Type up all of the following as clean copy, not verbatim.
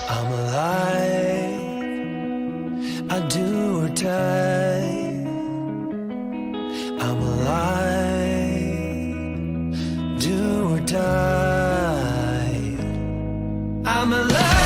I'm alive, I do or die. I'm alive, do or die. I'm alive.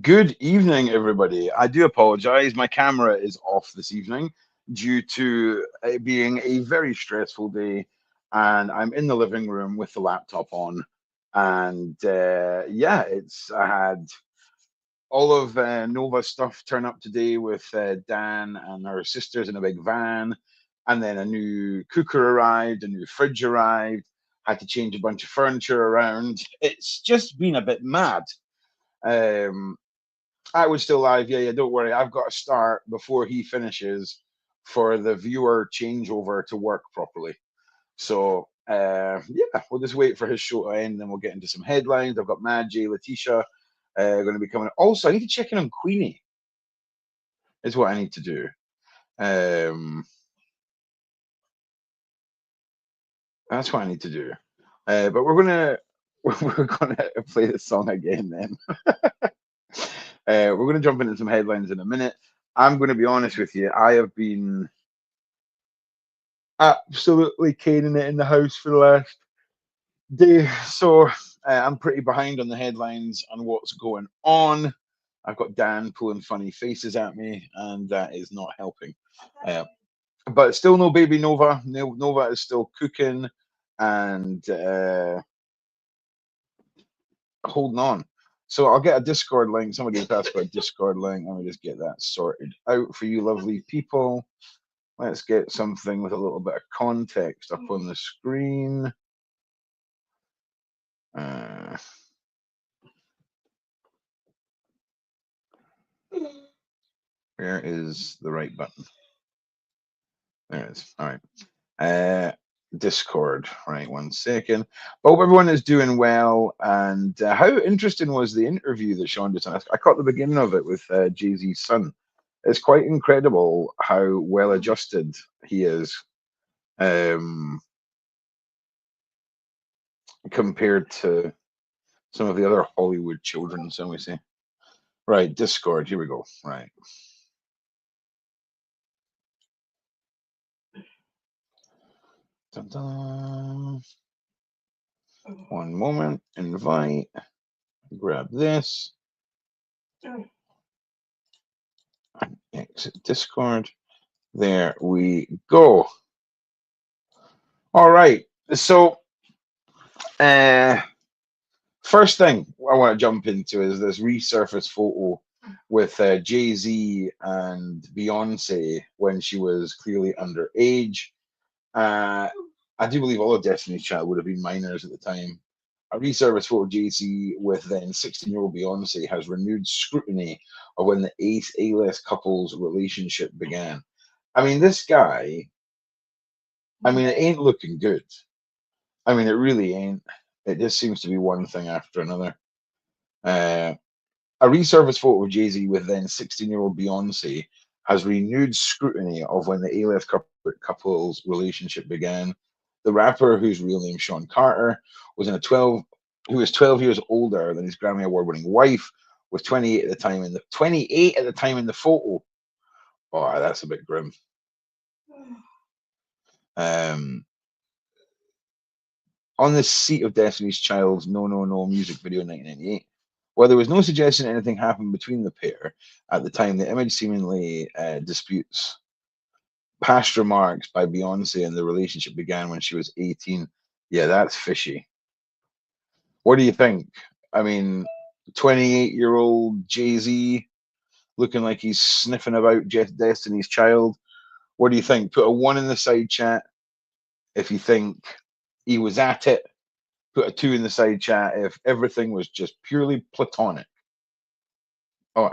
Good evening, everybody. I do apologize. My camera is off this evening due to it being a very stressful day, and I'm in the living room with the laptop on. And yeah, I had all of Nova's stuff turn up today with Dan and her sisters in a big van, and then a new cooker arrived, a new fridge arrived. Had to change a bunch of furniture around. It's just been a bit mad. Um, I was still live. Yeah, don't worry. I've got to start before he finishes for the viewer changeover to work properly. So, yeah, we'll just wait for his show to end, then we'll get into some headlines. I've got Mad J, Letitia going to be coming. Also, I need to check in on Queenie, is what I need to do. That's what I need to do. But we're gonna we're gonna play this song again then. We're going to jump into some headlines in a minute. I'm going to be honest with you. I have been absolutely caning it in the house for the last day. So I'm pretty behind on the headlines and what's going on. I've got Dan pulling funny faces at me, and that is not helping. But still no baby Nova. Nova is still cooking and holding on. So I'll get a Discord link. Somebody has asked for a Discord link. Let me just get that sorted out for you lovely people. Let's get something with a little bit of context up on the screen. Where is the right button? There it is. All right. Discord. Right, 1 second. But hope everyone is doing well. And how interesting was the interview that Sean did? I caught the beginning of it with Jay-Z's son. It's quite incredible how well adjusted he is compared to some of the other Hollywood children, so we say. Right, Discord. Here we go. Right. Dun, dun. One moment. Invite. Grab this. Exit Discord. There we go. All right. So, first thing I want to jump into is this resurfaced photo with Jay-Z and Beyonce when she was clearly underage. I do believe all of Destiny's Child would have been minors at the time. A resurfaced photo of Jay-Z with then 16-year-old Beyonce has renewed scrutiny of when the A-list couple's relationship began. I mean, this guy, it ain't looking good. I mean, it really ain't. It just seems to be one thing after another. A resurfaced photo of Jay-Z with then 16-year-old Beyonce has renewed scrutiny of when the A-list couple's relationship began. The rapper, whose real name Sean Carter, was 12 years older than his Grammy Award-winning wife, was 28 at the time in the photo. Oh, that's a bit grim. Um, on the seat of Destiny's Child's No No No music video in 1998. While there was no suggestion anything happened between the pair at the time, the image seemingly disputes past remarks by Beyonce and the relationship began when she was 18. Yeah, that's fishy. What do you think? I mean, 28-year-old Jay-Z looking like he's sniffing about Destiny's Child. What do you think? Put a one in the side chat if you think he was at it. Put a two in the side chat if everything was just purely platonic. Oh,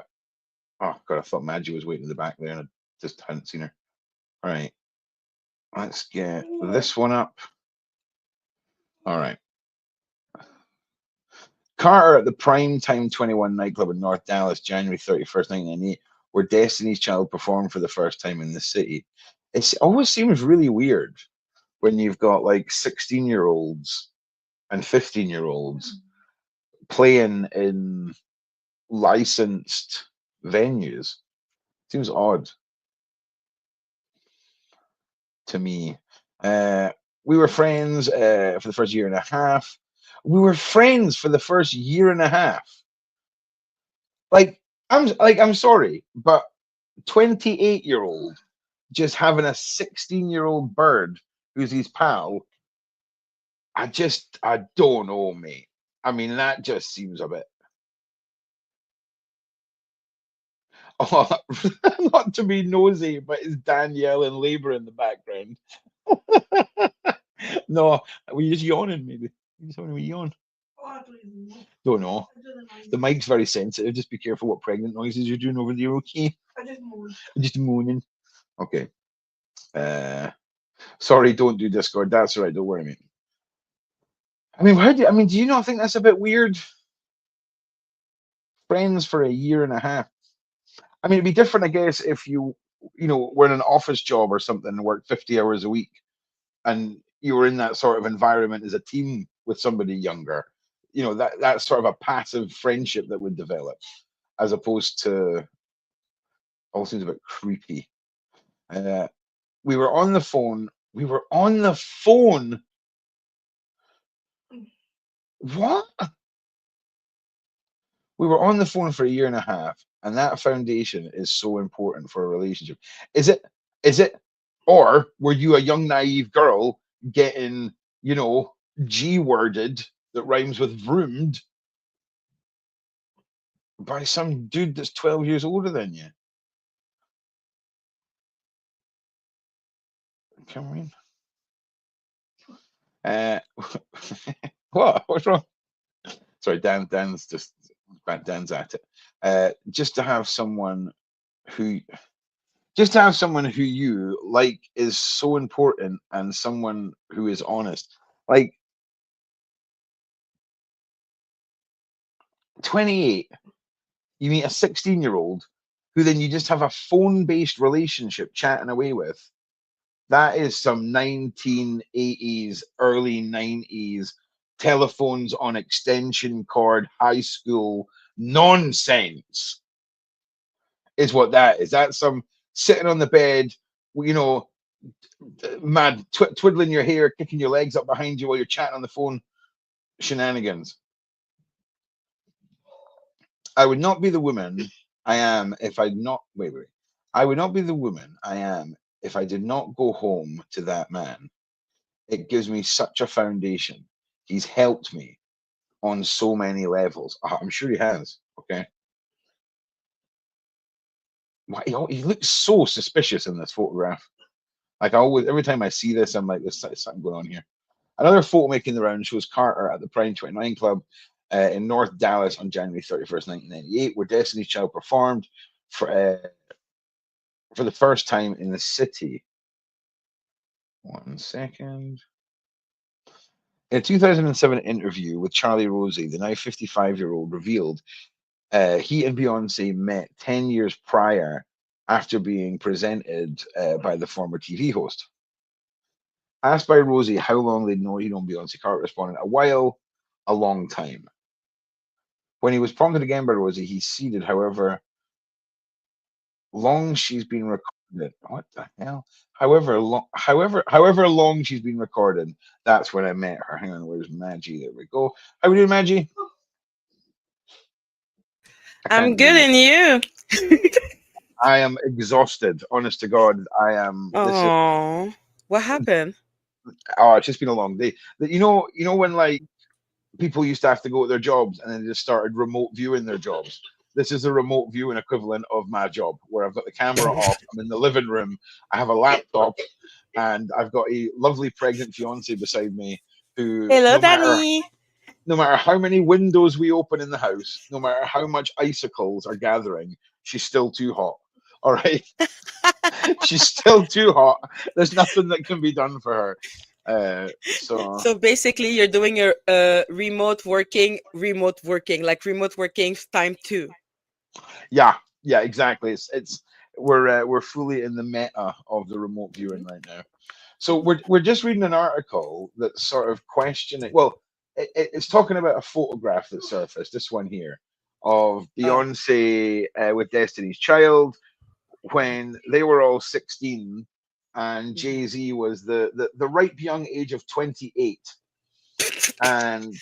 oh God, I thought Maggie was waiting in the back there and I just hadn't seen her. All right, let's get this one up. All right. Carter at the Prime Time 21 nightclub in North Dallas, January 31st, 1998, where Destiny's Child performed for the first time in the city. It always seems really weird when you've got like 16-year-olds and 15-year-olds playing in licensed venues. Seems odd to me. We were friends for the first year and a half. We were friends for the first year and a half. I'm sorry, but 28-year-old just having a 16-year-old bird who's his pal. I don't know, mate. I mean, that just seems a bit. Oh, not to be nosy, but it's Danielle and Labour in the background. No, were you just yawning, maybe? You just want to yawn? Don't know. The mic's very sensitive. Just be careful what pregnant noises you're doing over there, okay? Just moaning. Okay. Sorry, don't do Discord. That's all right. Don't worry, mate. I mean, do you not think that's a bit weird? Friends for a year and a half. I mean, it'd be different, I guess, if were in an office job or something and worked 50 hours a week and you were in that sort of environment as a team with somebody younger. That's sort of a passive friendship that would develop as opposed to all seems a bit creepy. We were on the phone. We were on the phone. What? We were on the phone for a year and a half, and that foundation is so important for a relationship. Is it? Is it? Or were you a young naive girl getting, G-worded that rhymes with vroomed by some dude that's 12 years older than you? Come on. What? What's wrong? Sorry, Dan's at it. Just to have someone who you like is so important, and someone who is honest. Like 28, you meet a 16-year-old who then you just have a phone-based relationship chatting away with. That is some 1980s, early 90s telephones on extension cord, high school nonsense, is what that is. That's some sitting on the bed, mad, twiddling your hair, kicking your legs up behind you while you're chatting on the phone shenanigans. I would not be the woman I am if I'd not. Wait. I would not be the woman I am if I did not go home to that man. It gives me such a foundation. He's helped me on so many levels. I'm sure he has. Okay. Why he looks so suspicious in this photograph. Like every time I see this, I'm like, there's something going on here. Another photo making the round shows Carter at the Prime 29 Club in North Dallas on January 31st, 1998, where Destiny's Child performed for the first time in the city. 1 second. In a 2007 interview with Charlie Rosie, the now 55-year-old revealed he and Beyonce met 10 years prior after being presented by the former TV host. Asked by Rosie how long he'd known Beyonce, Carter responded, "A while, a long time." When he was prompted again by Rosie, he ceded, however long she's been recording What the hell? However long she's been recording, that's when I met her. Hang on, where's Maggie? There we go. How are we doing, Maggie? I I'm can't hear good you. and you. I am exhausted. Honest to God, I am. This is. Oh, what happened? Oh, it's just been a long day. You know when like people used to have to go to their jobs and then they just started remote viewing their jobs. This is a remote viewing equivalent of my job, where I've got the camera off. I'm in the living room. I have a laptop, and I've got a lovely pregnant fiance beside me, who Hello, no matter Danny. no matter how many windows we open in the house, no matter how much icicles are gathering, she's still too hot. All right, she's still too hot. There's nothing that can be done for her. So So basically, you're doing your remote working, like remote working time two. yeah, yeah, exactly. It's we're fully in the meta of the remote viewing Mhm, right now. So mhm. we're just reading an article that's sort of questioning. Well, it's talking about a photograph that surfaced. This one here of Oh, Beyonce with Destiny's Child mhm, when they were all 16, and mhm, Jay-Z was the ripe young age of 28, and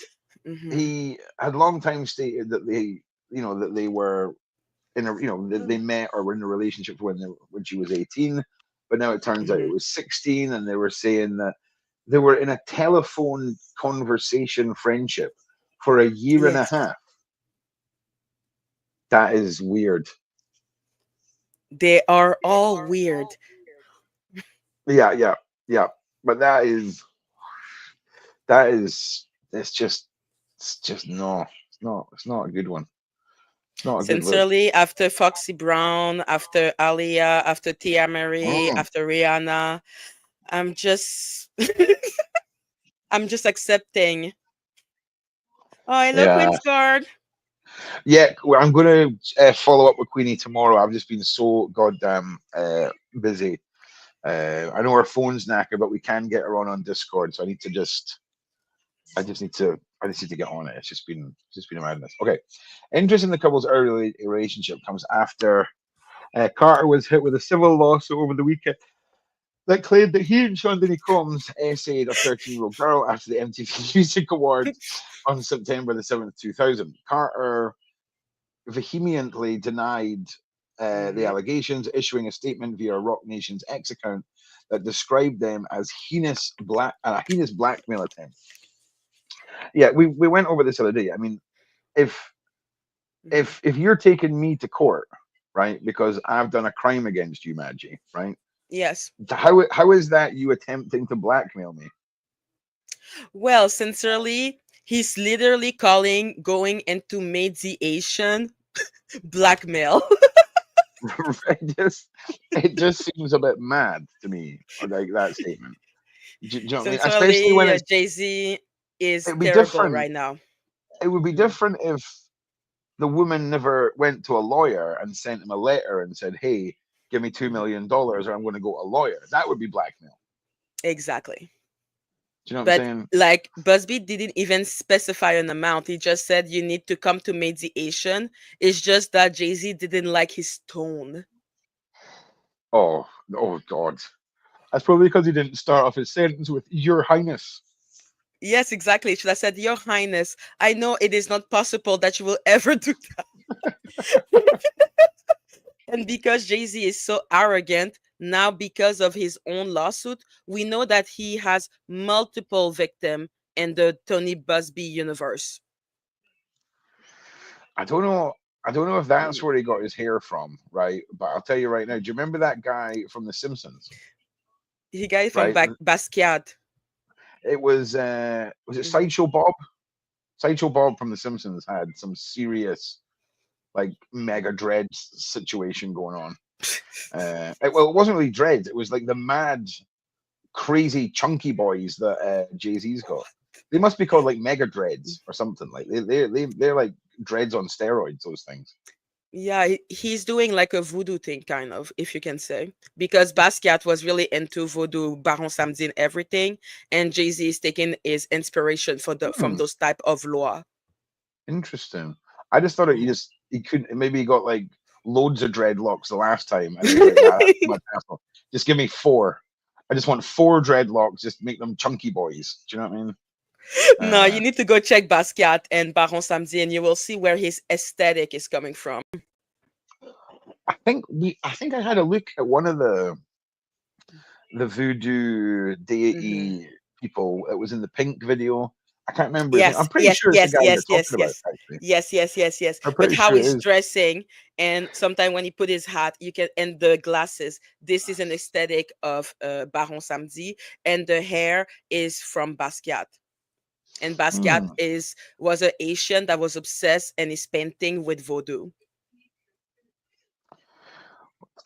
mhm. he had long time stated that they were in a that they met or were in a relationship when she was 18, but now it turns out it Mhm. was 16, and they were saying that they were in a telephone conversation friendship for a year and a Yes, half. That is weird. they are all weird. Yeah, yeah, yeah. But that is it's just no, it's not a good one. It's not a good look. Sincerely, after Foxy Brown, after Alia, after Tia Mary, Mm, after Rihanna, I'm just I'm just accepting. Oh, hello, yeah, Queen's Guard. yeah. Well, I'm gonna follow up with Queenie tomorrow. I've just been so goddamn busy. I know her phone's knackered, but we can get her on Discord. So I just need to get on it. It's just been a madness. Okay, interest in the couple's early relationship comes after Carter was hit with a civil lawsuit over the weekend that claimed that he and Sean Diddy Combs essayed a 13-year-old girl after the MTV Music Awards on September the 7th, 2000. Carter vehemently denied the Hmm. allegations, issuing a statement via Rock Nation's X account that described them as a heinous blackmail attempt. Yeah, we went over this the other day. I mean, if Hmm. if you're taking me to court, right, because I've done a crime against you, Maggie, right? Yes. How is that you attempting to blackmail me? Well, sincerely, he's literally calling going into mediation blackmail. it just seems a bit mad to me, like that statement. Do you know what I mean? Especially when Sincerely, Jay-Z is it'd be terrible different. right now. It would be Hmm. different if the woman never went to a lawyer and sent him a letter and said, "Hey, give me $2 million, or I'm going to go to a lawyer." That would be blackmail. Exactly. Do you know what I'm But saying? like Busby didn't even specify an amount. He just said you need to come to mediation. It's just that Jay-Z didn't like his tone. Oh, oh God. That's probably because he didn't start off his sentence with "Your Highness." Yes, exactly. He should have said, Your Highness, I know it is not possible that you will ever do that. And because Jay Z is so arrogant, now because of his own lawsuit, we know that he has multiple victims in the Tony Busby universe. I don't know. I don't know if that's Mhm. where he got his hair from, right? But I'll tell you right now. Do you remember that guy from The Simpsons? He got it from Right? Basquiat. It was it Mhm. Sideshow Bob? Sideshow Bob from The Simpsons had some serious like mega dreads situation going on. Well, it wasn't really dreads. It was like the mad, crazy, chunky boys that Jay Z's got. They must be called like mega dreads or something. Like they're like dreads on steroids. Those things. Yeah, he's doing like a voodoo thing, kind of, if you can say, because Basquiat was really into voodoo, Baron Samedi, and everything, and Jay Z is taking his inspiration from Hmm, those type of law. interesting. I just thought he couldn't. Maybe he got like loads of dreadlocks the last time, and it was like, nah, that's too much hassle. Just give me 4. I just want 4 dreadlocks. Just make them chunky boys. Do you know what I mean? No, you Uh, need to go check Basquiat and Baron Samedi, and you will see where his aesthetic is coming from. I think I had a look at one of the voodoo Hmm. deity people. It was in the Pink video. I can't remember his name. I'm Yes, pretty yes, sure it's the yes, guy you're yes, yes, talking about, yes, actually. yes, yes, yes, yes. I'm But pretty how sure it he's is. dressing, and sometimes when he put his hat, you can, and the glasses. This is an aesthetic of Baron Samedi, and the hair is from Basquiat. And Basquiat Hmm. was an Asian that was obsessed and is painting with voodoo.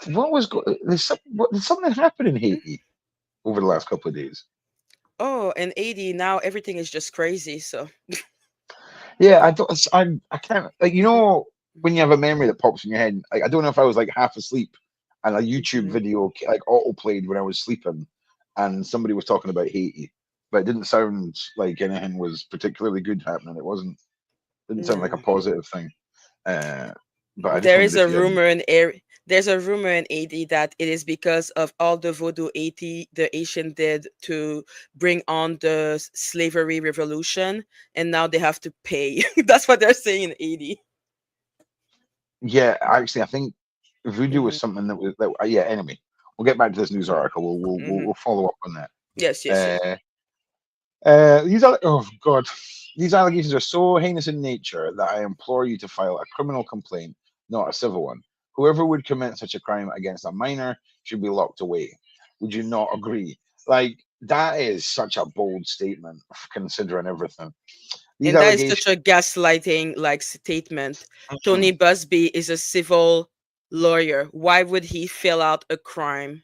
What was did something happen in Haiti over the last couple of days? Oh, and 80 now everything is just crazy. So Yeah, I don't. I can't. Like, when you have a memory that pops in your head. Like, I don't know if I was like half asleep, and a YouTube Mhm. video like auto played when I was sleeping, and somebody was talking about Haiti, but it didn't sound like anything was particularly good happening. It wasn't. Didn't sound like a No. positive thing. Uh, but I just There wondered is if a you had. rumor in there's a rumor in 80 that it is because of all the voodoo 80 the Asian did to bring on the slavery revolution, and now they have to pay. That's what they're saying in 80. Yeah, actually, I think voodoo was Hmm. something that was that. Yeah. Anyway, we'll get back to this news Hmm. article. Hmm. We'll follow up on that. Yes, yes, yes. Uh, oh God, these allegations are so heinous in nature that I implore you to file a criminal complaint, not a civil one. Whoever would commit such a crime against a minor should be locked away. Would you not agree? Like, that is such a bold statement, considering everything. These And that is such allegations. a gaslighting like statement. Mhm. Tony Busby is a civil lawyer. Why would he fill out a crime?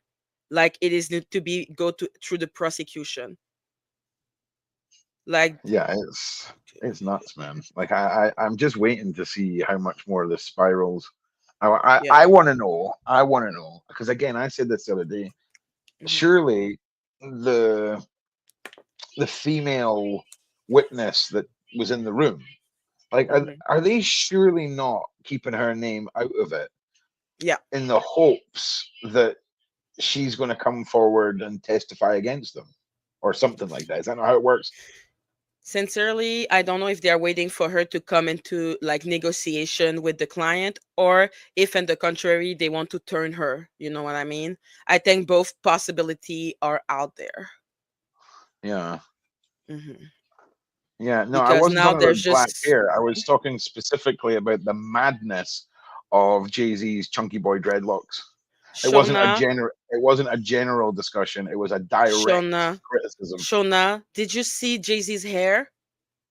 Like it is need to be go to through the prosecution. Like Yeah, it's nuts, man. Like, I'm just waiting to see how much more of this spirals. yeah. I want to know. I want to know because, again, I said this the other day. Hmm. Surely the female witness that was in the room, like, Hmm. are they surely not keeping her name out of it Yeah. in the hopes that she's going to come forward and testify against them or something like that? Is that not how it works? Sincerely, I don't know if they're waiting for her to come into like negotiation with the client, or if in the contrary they want to turn her. You know what I mean? I think both possibility are out there. Yeah. Hmm. Yeah, no, I Because wasn't now talking there's about black just hair. I was talking specifically about the madness of Jay-Z's chunky boy dreadlocks. Shona, It wasn't a general discussion. It was a direct Shona, criticism. Shona. Did you see Jay-Z's hair?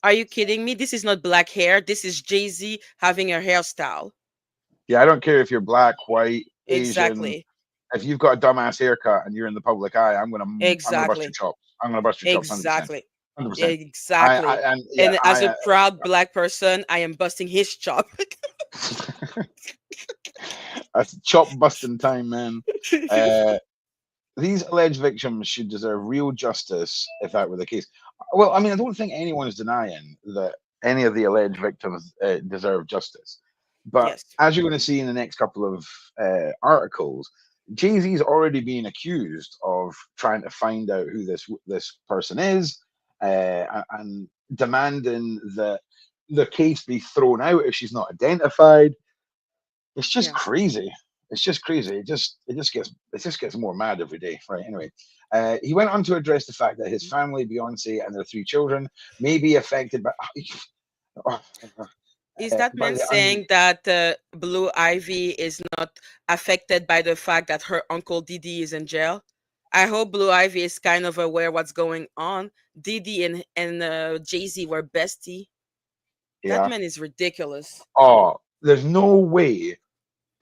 Are you kidding me? This is not black hair. This is Jay-Z having a hairstyle. Yeah, I don't care if you're black, white, Asian. Exactly. If you've got a dumbass haircut and you're in the public eye, I'm gonna bust your Exactly. chops. I'm gonna bust your chops, 100%, Exactly. 100%. Exactly. And yeah, And as a proud black person, I am busting his chop. that's chop busting time, man. Uh, these alleged victims should deserve real justice if that were the case. Well, I mean, I don't think anyone is denying that any of the alleged victims deserve justice. But Yes. as you're going to see in the next couple of articles, Jay-Z's already being accused of trying to find out who this person is and demanding that the case be thrown out if she's not identified. It's just Yeah. crazy. It's just crazy. It just gets more mad every day. Right. Anyway, he went on to address the fact that his family, Beyonce, and their 3 children may be affected by. Is that By man the saying that Blue Ivy is not affected by the fact that her uncle Diddy is in jail? I hope Blue Ivy is kind of aware what's going on. Diddy and Jay Z were bestie. That yeah. man is ridiculous. Oh, there's no way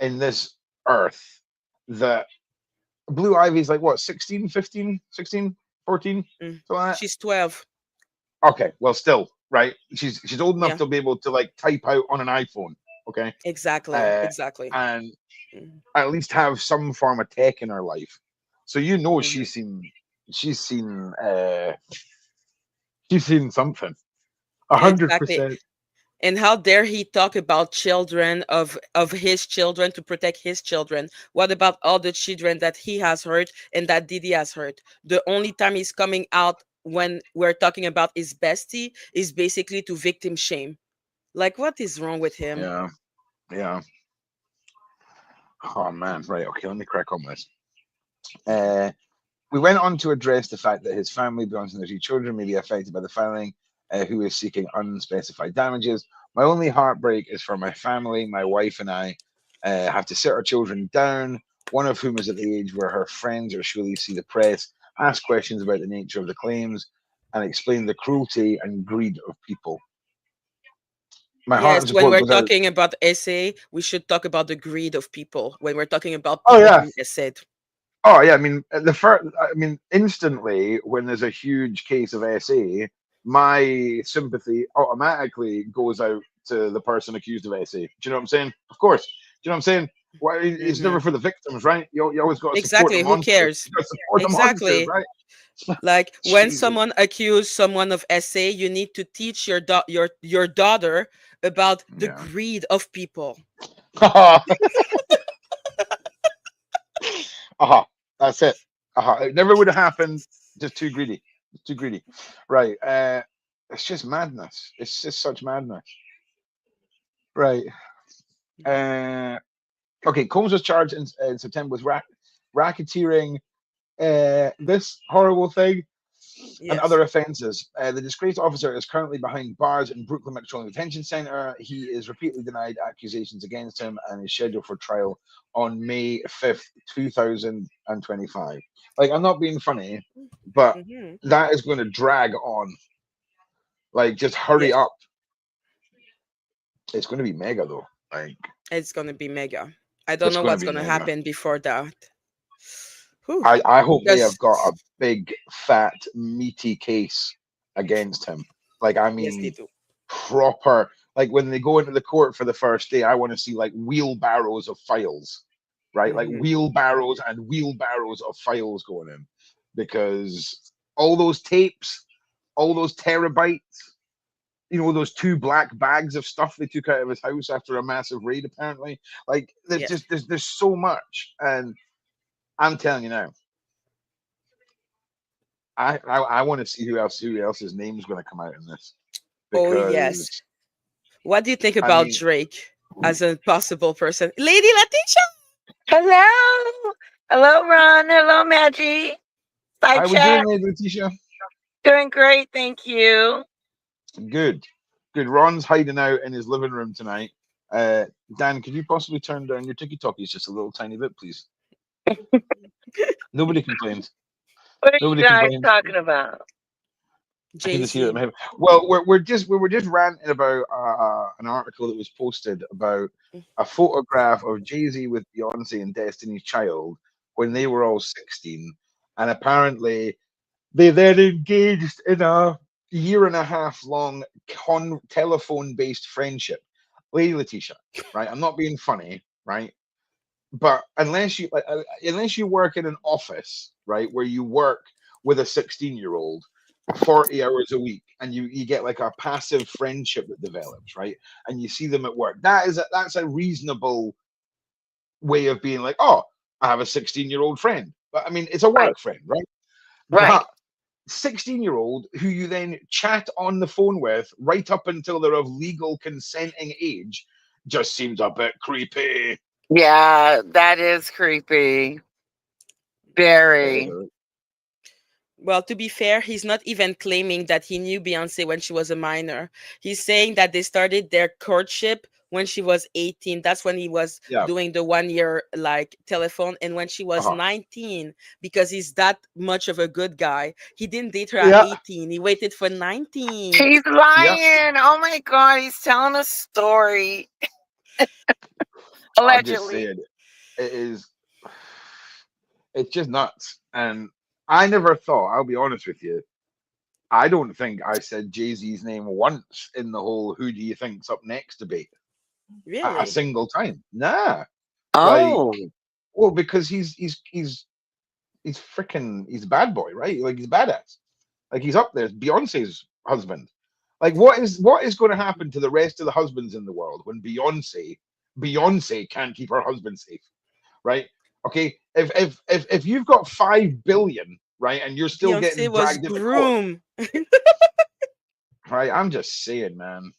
in this earth that Blue Ivy's like what, 16, 15, 16, 14, Mm. something like She's 12. that? Okay, well, still, right? She's old enough Yeah, to be able to like type out on an iPhone, okay, exactly. uh, Exactly. and Mhm. at least have some form of tech in her life. So Mhm. she's seen she's seen something. a hundred Exactly. percent. And how dare he talk about children of his children to protect his children? What about all the children that he has hurt and that Diddy has hurt? The only time he's coming out when we're talking about his bestie is basically to victim shame. Like, what is wrong with him? Yeah, yeah. Oh man, right. Okay, let me crack on this. Uh, we went on to address the fact that his family, Beyonce and their 2 children, may be affected by the filing, who is seeking unspecified damages. My only heartbreak is for my family. My wife and I have to sit our children down, one of whom is at the age where her friends or surely see the press, ask questions about the nature of the claims, and explain the cruelty and greed of people. My heart Yes, and when support we're goes out. talking about essay, we should talk about the greed of people when we're talking about Oh people yeah, being essayed. oh yeah, I mean the first. I mean, instantly when there's a huge case of SA, my sympathy automatically goes out to the person accused of SA. Do you know what I'm saying? Of course. Do you know what I'm saying? Why it's Hmm. never for the victims, right? You always got to support the Exactly. Who monsters. cares? You got to support the monsters, Exactly. right? Like when Jesus. someone accused someone of essay, you need to teach your daughter about the Yeah. greed of people. Aha. That's it. Aha. It never would have happened. Just too greedy. Too greedy. Right. It's just madness. It's just such madness. Right. Uh, okay, Combs was charged in September with racketeering, this horrible thing, and Yes. other offences. The disgraced officer is currently behind bars in Brooklyn Metropolitan Detention Centre. He is repeatedly denied accusations against him and is scheduled for trial on May 5th, 2025. Like, I'm not being funny, but Hmm. that is going to drag on. Like, just hurry Yes. up. It's going to be mega, though. Like, It's gonna be mega. I don't it's know going to what's be gonna mega. happen before that. Whew. I hope they Because have got a big, fat, meaty case against him. Like, I yes, they mean, do. proper. Like, when they go into the court for the first day, I want to see like wheelbarrows of files, right? Like Hmm. wheelbarrows and wheelbarrows of files going in, because all those tapes, all those terabytes, those 2 black bags of stuff they took out of his house after a massive raid, apparently. Like, there's Yes. just there's so much, and I'm telling you now, I want to see who else's name is going to come out in this, Oh yes. because What do you think I about mean, Drake as a possible person? Lady Letitia. Hello. Hello, Ron. Hello, Maggie. Side how we doing, chat. Lady Letitia? Doing great. Thank you. Good, good. Ron's hiding out in his living room tonight. Uh, Dan, could you possibly turn down your TikTokies just a little tiny bit, please? Nobody complains. What are you Nobody guys complains. talking about? I can Jay just hear it in Z. my head. Well, we were just ranting about an article that was posted about a photograph of Jay-Z with Beyonce and Destiny's Child when they were all 16, and apparently they then engaged in a year and a half long telephone based friendship. Lady Letitia, right? I'm not being funny, right? But unless you work in an office, right, where you work with a 16-year-old 40 hours a week, and you get like a passive friendship that develops, right, and you see them at work, that's a reasonable way of being like, oh, I have a 16-year-old friend. But I mean, it's a Right. work friend, right? Right. But 16-year-old who you then chat on the phone with right up until they're of legal consenting age just seems a bit creepy. Yeah, that is creepy. Very. Well, to be fair, he's not even claiming that he knew Beyonce when she was a minor. He's saying that they started their courtship when she was 18. That's when he was Yeah. doing the 1 year like telephone. And when she was Uh-huh. 19, because he's that much of a good guy, he didn't date her at Yeah. 18. He waited for 19. He's Yeah. lying. Oh my God. He's telling a story. I'm just Allegedly. saying, it is. It's just nuts. And I never thought, I'll be honest with you, I don't think I said Jay-Z's name once in the whole "Who do you think's up next" debate a Really? single time. Nah, like, Oh. well, because he's freaking, he's a bad boy, right? Like, he's badass. Like, he's up there. Beyonce's husband. Like, what is going to happen to the rest of the husbands in the world when Beyonce can't keep her husband safe, right? Okay, if you've got 5 billion, right, and you're still Beyonce getting was dragged into court, groomed. right? I'm just saying, man.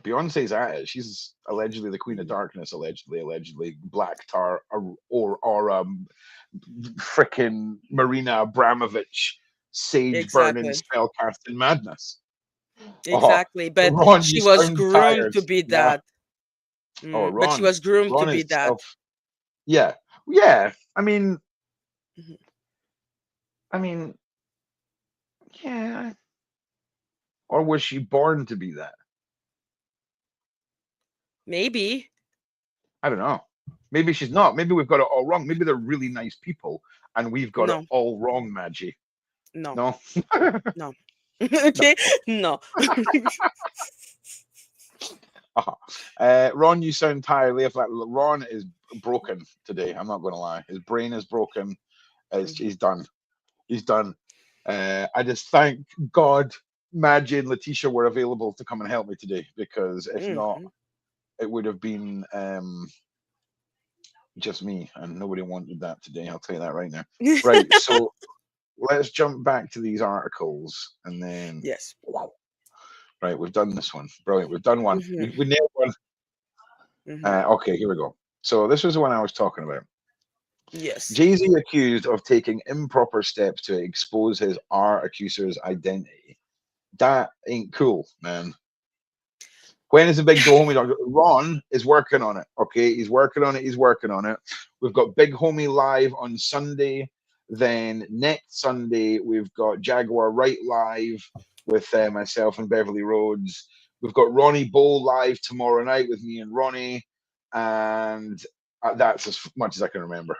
Beyonce's at it. She's allegedly the queen of darkness. Allegedly, Black Tar or freaking Marina Abramovich, sage burning, Exactly. spell casting madness. Oh, Exactly. But Ron, she you was sound groomed tired. to be Yeah. that. Oh, But she was groomed to Ron be is that. Yeah, yeah. Mhm. I mean, yeah. Or was she born to be that? Maybe. I don't know. Maybe she's not. Maybe we've got it all wrong. Maybe they're really nice people, and we've got it No, all wrong, Maggie. no, No, no. no. Okay, no. Ron, you sound tired. Ron is broken today. I'm not going to lie. His brain is broken. Mhm. He's done. He's done. I just thank God Maggie and Letitia were available to come and help me today, because if not, Mhm. it would have been just me, and nobody wanted that today. I'll tell you that right now. Right. So let's jump back to these articles, and then Yes. right, we've done this one. Brilliant. We've done one. We, Mhm. we nailed one. Mhm. Okay, here we go. So this was the one I was talking about. Yes. Jay-Z accused of taking improper steps to expose his R accuser's identity. That ain't cool, man. When is the big homie dog? Ron is working on it. Okay, he's working on it. He's working on it. We've got Big Homie live on Sunday. Then next Sunday we've got Jaguar Right live with myself and Beverly Rhodes. We've got Ronnie Bowl live tomorrow night with me and Ronnie, and that's as much as I can remember.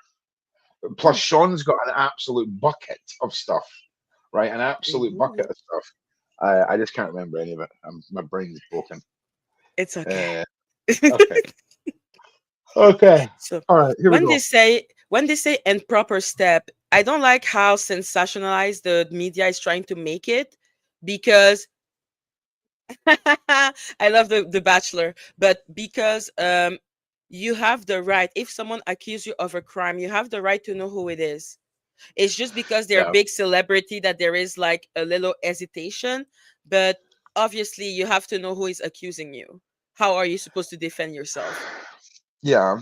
Plus, Sean's got an absolute bucket of stuff, right? An absolute bucket Mhm. of stuff. I just can't remember any of it. My brain's broken. It's okay. Uh, okay. Okay. So All right. Here we go. when they say improper step, I don't like how sensationalized the media is trying to make it, because I love the Bachelor, but because you have the right, if someone accuses you of a crime, you have the right to know who it is. It's just because they're a Yeah. big celebrity that there is like a little hesitation, but obviously you have to know who is accusing you. How are you supposed to defend yourself? Yeah.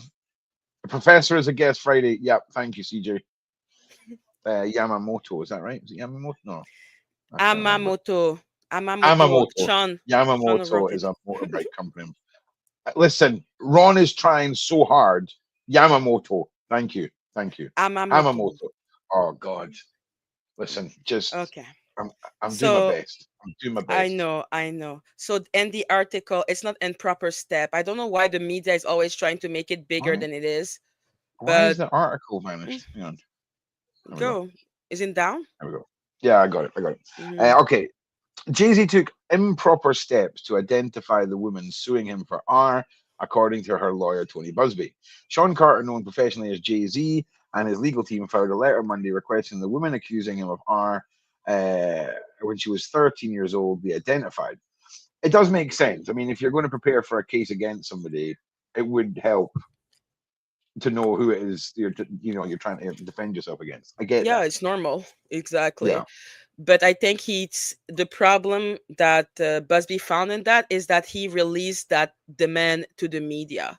The professor is a guest Friday. Yep. Thank you, CJ. Yamamoto. Is that right? Is it Yamamoto? No, I can't remember. Amamoto. Amamoto. Yamamoto. Sean Yamamoto wrote is it. a motorbike company. Listen, Ron is trying so hard. Yamamoto. Thank you. Thank you. Amamoto. Yamamoto. Oh God. Listen, just Okay. I'm I'm doing my So best. I'm doing my I best. know, I know. So in the article, it's not in proper step. I don't know why the media is always trying to make it bigger Why than it is, why is but the article mm, vanished? Hang on. There we go. go. Is it down? There we go. Yeah, I got it. I got it. Hmm. Okay. Jay-Z took improper steps to identify the woman suing him for R, according to her lawyer, Tony Busby. Sean Carter, known professionally as Jay-Z, and his legal team filed a letter Monday requesting the woman accusing him of R uh, when she was 13 years old be identified. It does make sense. I mean, if you're going to prepare for a case against somebody, it would help to know who it is you're trying to defend yourself against. I get Yeah, that. it's normal. Exactly. Yeah. But I think he's the problem that Busby found in that is that he released that demand to the media.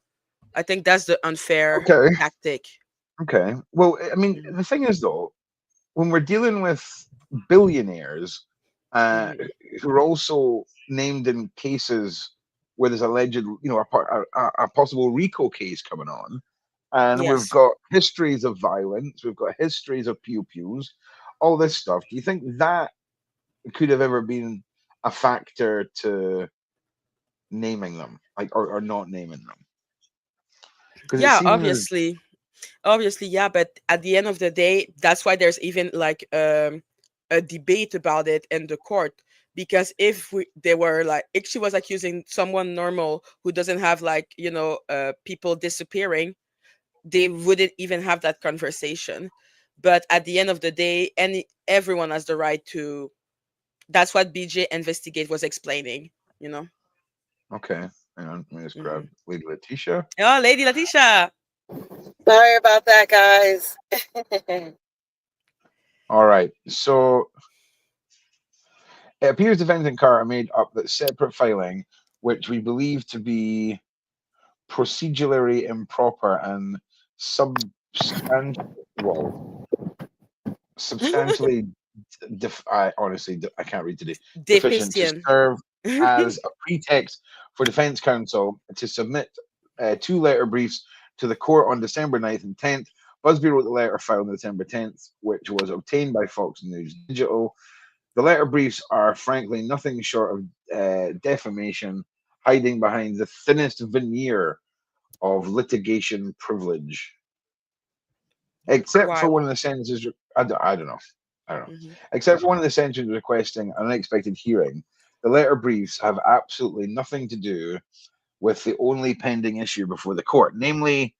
I think that's the unfair Okay. tactic. Okay. Well, I mean, Hmm. the thing is, though, when we're dealing with billionaires uh, Hmm. who are also named in cases where there's alleged, a possible RICO case coming on, and we've Yes. got histories of violence, we've got histories of pew pews, all this stuff. Do you think that could have ever been a factor to naming them, like, or not naming them? Because it Yeah, seems, obviously, yeah, but at the end of the day, that's why there's even like a debate about it in the court, because they were like, if she was accusing someone normal who doesn't have like people disappearing, they wouldn't even have that conversation. But at the end of the day, everyone has the right That's what BJ Investigate was explaining, you know. Okay. Hang on. Let me just grab Mhm. Lady Letitia. Oh, Lady Letitia. Sorry about that, guys. All right. So it appears defendant and Carter made up that separate filing, which we believe to be procedurally improper and substantial, well, substantially, I honestly, I can't read today, deficient to Deficient. serve as a pretext for defense counsel to submit two letter briefs to the court on December 9th and 10th. Busby wrote the letter filed on December 10th, which was obtained by Fox News Digital. The letter briefs are frankly nothing short of defamation, hiding behind the thinnest veneer of litigation privilege. Except for one Wild. of the sentences, I don't know. I don't know. Mhm. Except for one of the sentences requesting an unexpected hearing, the letter briefs have absolutely nothing to do with the only pending issue before the court, namely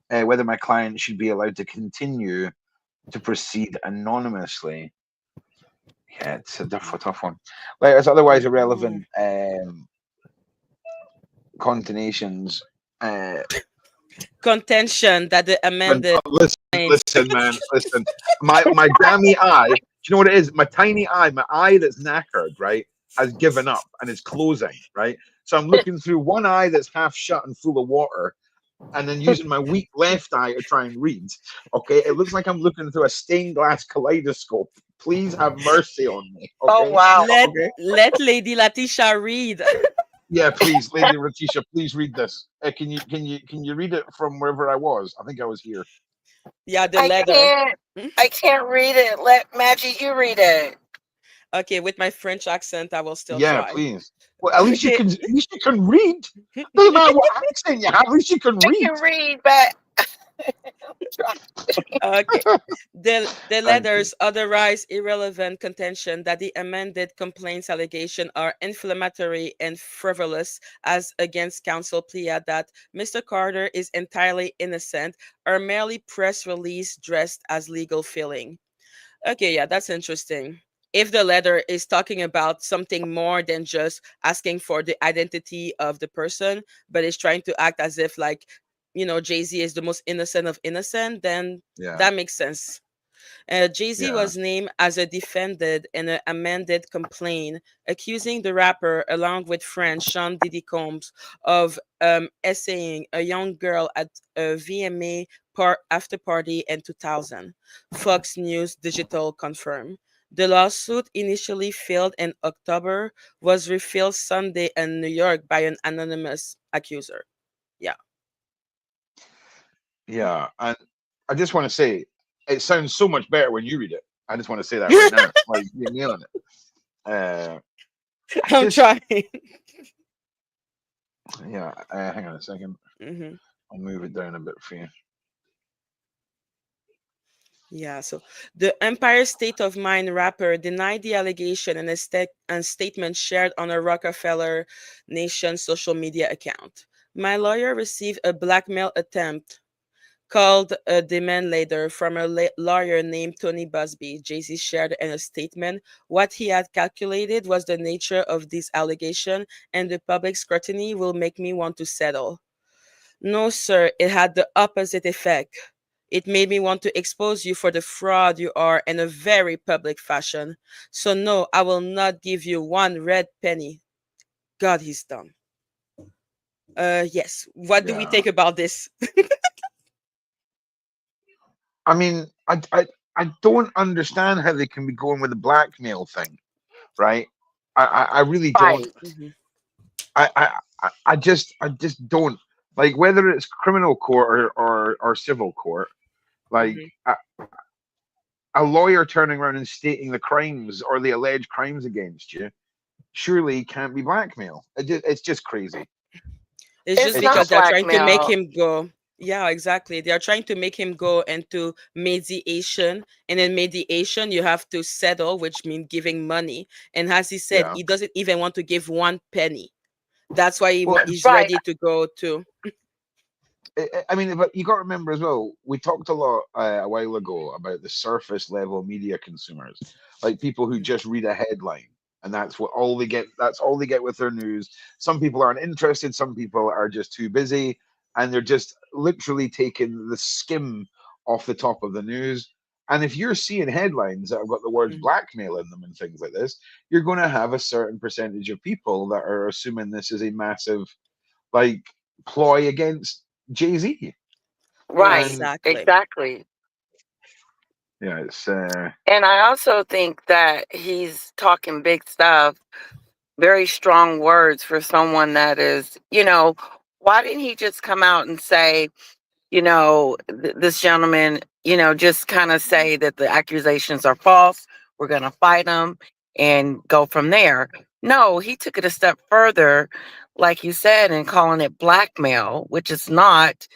whether my client should be allowed to continue to proceed anonymously. Yeah, it's a tough one. Letters otherwise Mhm. irrelevant contonations. Uh, Contention that the and amended listen, claims. listen, man, listen. My jammy eye. Do you know what it is? My tiny eye, my eye that's knackered, right, has given up and is closing, right. So I'm looking through one eye that's half shut and full of water, and then using my weak left eye to try and read. Okay, it looks like I'm looking through a stained glass kaleidoscope. Please have mercy on me. Oh Okay, wow. okay. Let Lady Letitia read. Yeah, please, Lady Letitia, please read this. Can you read it from wherever I was? I think I was here. Yeah, the I letter. can't I can't read it. Let Maggie you read it. Okay, with my French accent, I will still Yeah, try. please. Well, at least you Okay. can. At least you can read. Doesn't matter what accent you have. At least you can I read. can read, but try. Okay. The Thank you. letters otherwise irrelevant contention that the amended complaints allegation are inflammatory and frivolous as against counsel plea that Mr. Carter is entirely innocent are merely press release dressed as legal feeling. Okay, yeah, that's interesting. If the letter is talking about something more than just asking for the identity of the person, but is trying to act as if, like, Jay-Z is the most innocent of innocent, then Yeah, that makes sense. Jay-Z yeah, was named as a defendant in an amended complaint accusing the rapper, along with friend Sean Diddy Combs, of essaying a young girl at a VMA after party in 2000. Fox News Digital confirmed. The lawsuit initially filed in October was refiled Sunday in New York by an anonymous accuser. Yeah. yeah. And I just want to say, it sounds so much better when you read it. I just want to say that right now. Like you're nailing it. I I'm just, trying. yeah. Hang on a second. Hmm. I'll move it down a bit for you. Yeah, so the Empire State of Mind rapper denied the allegation in a statement shared on a Rockefeller Nation social media account. My lawyer received a blackmail attempt called a demand letter from a lawyer named Tony Busby. Jay-Z shared in a statement what he had calculated was the nature of this allegation, and the public scrutiny will make me want to settle. No, sir, it had the opposite effect. It made me want to expose you for the fraud you are in a very public fashion. So, no, I will not give you one red penny. God, he's dumb. Yes. What do we Yeah. think about this? I mean, I don't understand how they can be going with the blackmail thing, right? I really don't. Right. Mhm. I just don't like whether it's criminal court or civil court. Like Mhm. a lawyer turning around and stating the crimes or the alleged crimes against you surely can't be blackmail. It's just crazy. It's It's just It's because not just they're trying to make blackmail. him go. Yeah, exactly. They are trying to make him go into mediation. And in mediation, you have to settle, which means giving money. And as he said, yeah. he doesn't even want to give one penny. That's why Well, he's Right. ready to go to. I mean, but you got to remember as well. We talked a lot a while ago about the surface level media consumers, like people who just read a headline. and that's what all they get. That's all they get with their news. Some people aren't interested. Some people are just too busy, and they're just literally taking the skim off the top of the news. And if you're seeing headlines that have got the words Mhm. blackmail in them and things like this, you're going to have a certain percentage of people that are assuming this is a massive, like, ploy against Jay-Z. Right. And Exactly. Exactly. yeah, it's And I also think that he's talking big stuff, very strong words for someone that is, why didn't he just come out and say, this gentleman, just kind of say that the accusations are false. We're going to fight them and go from there. No, he took it a step further, like you said, and calling it blackmail, which is not.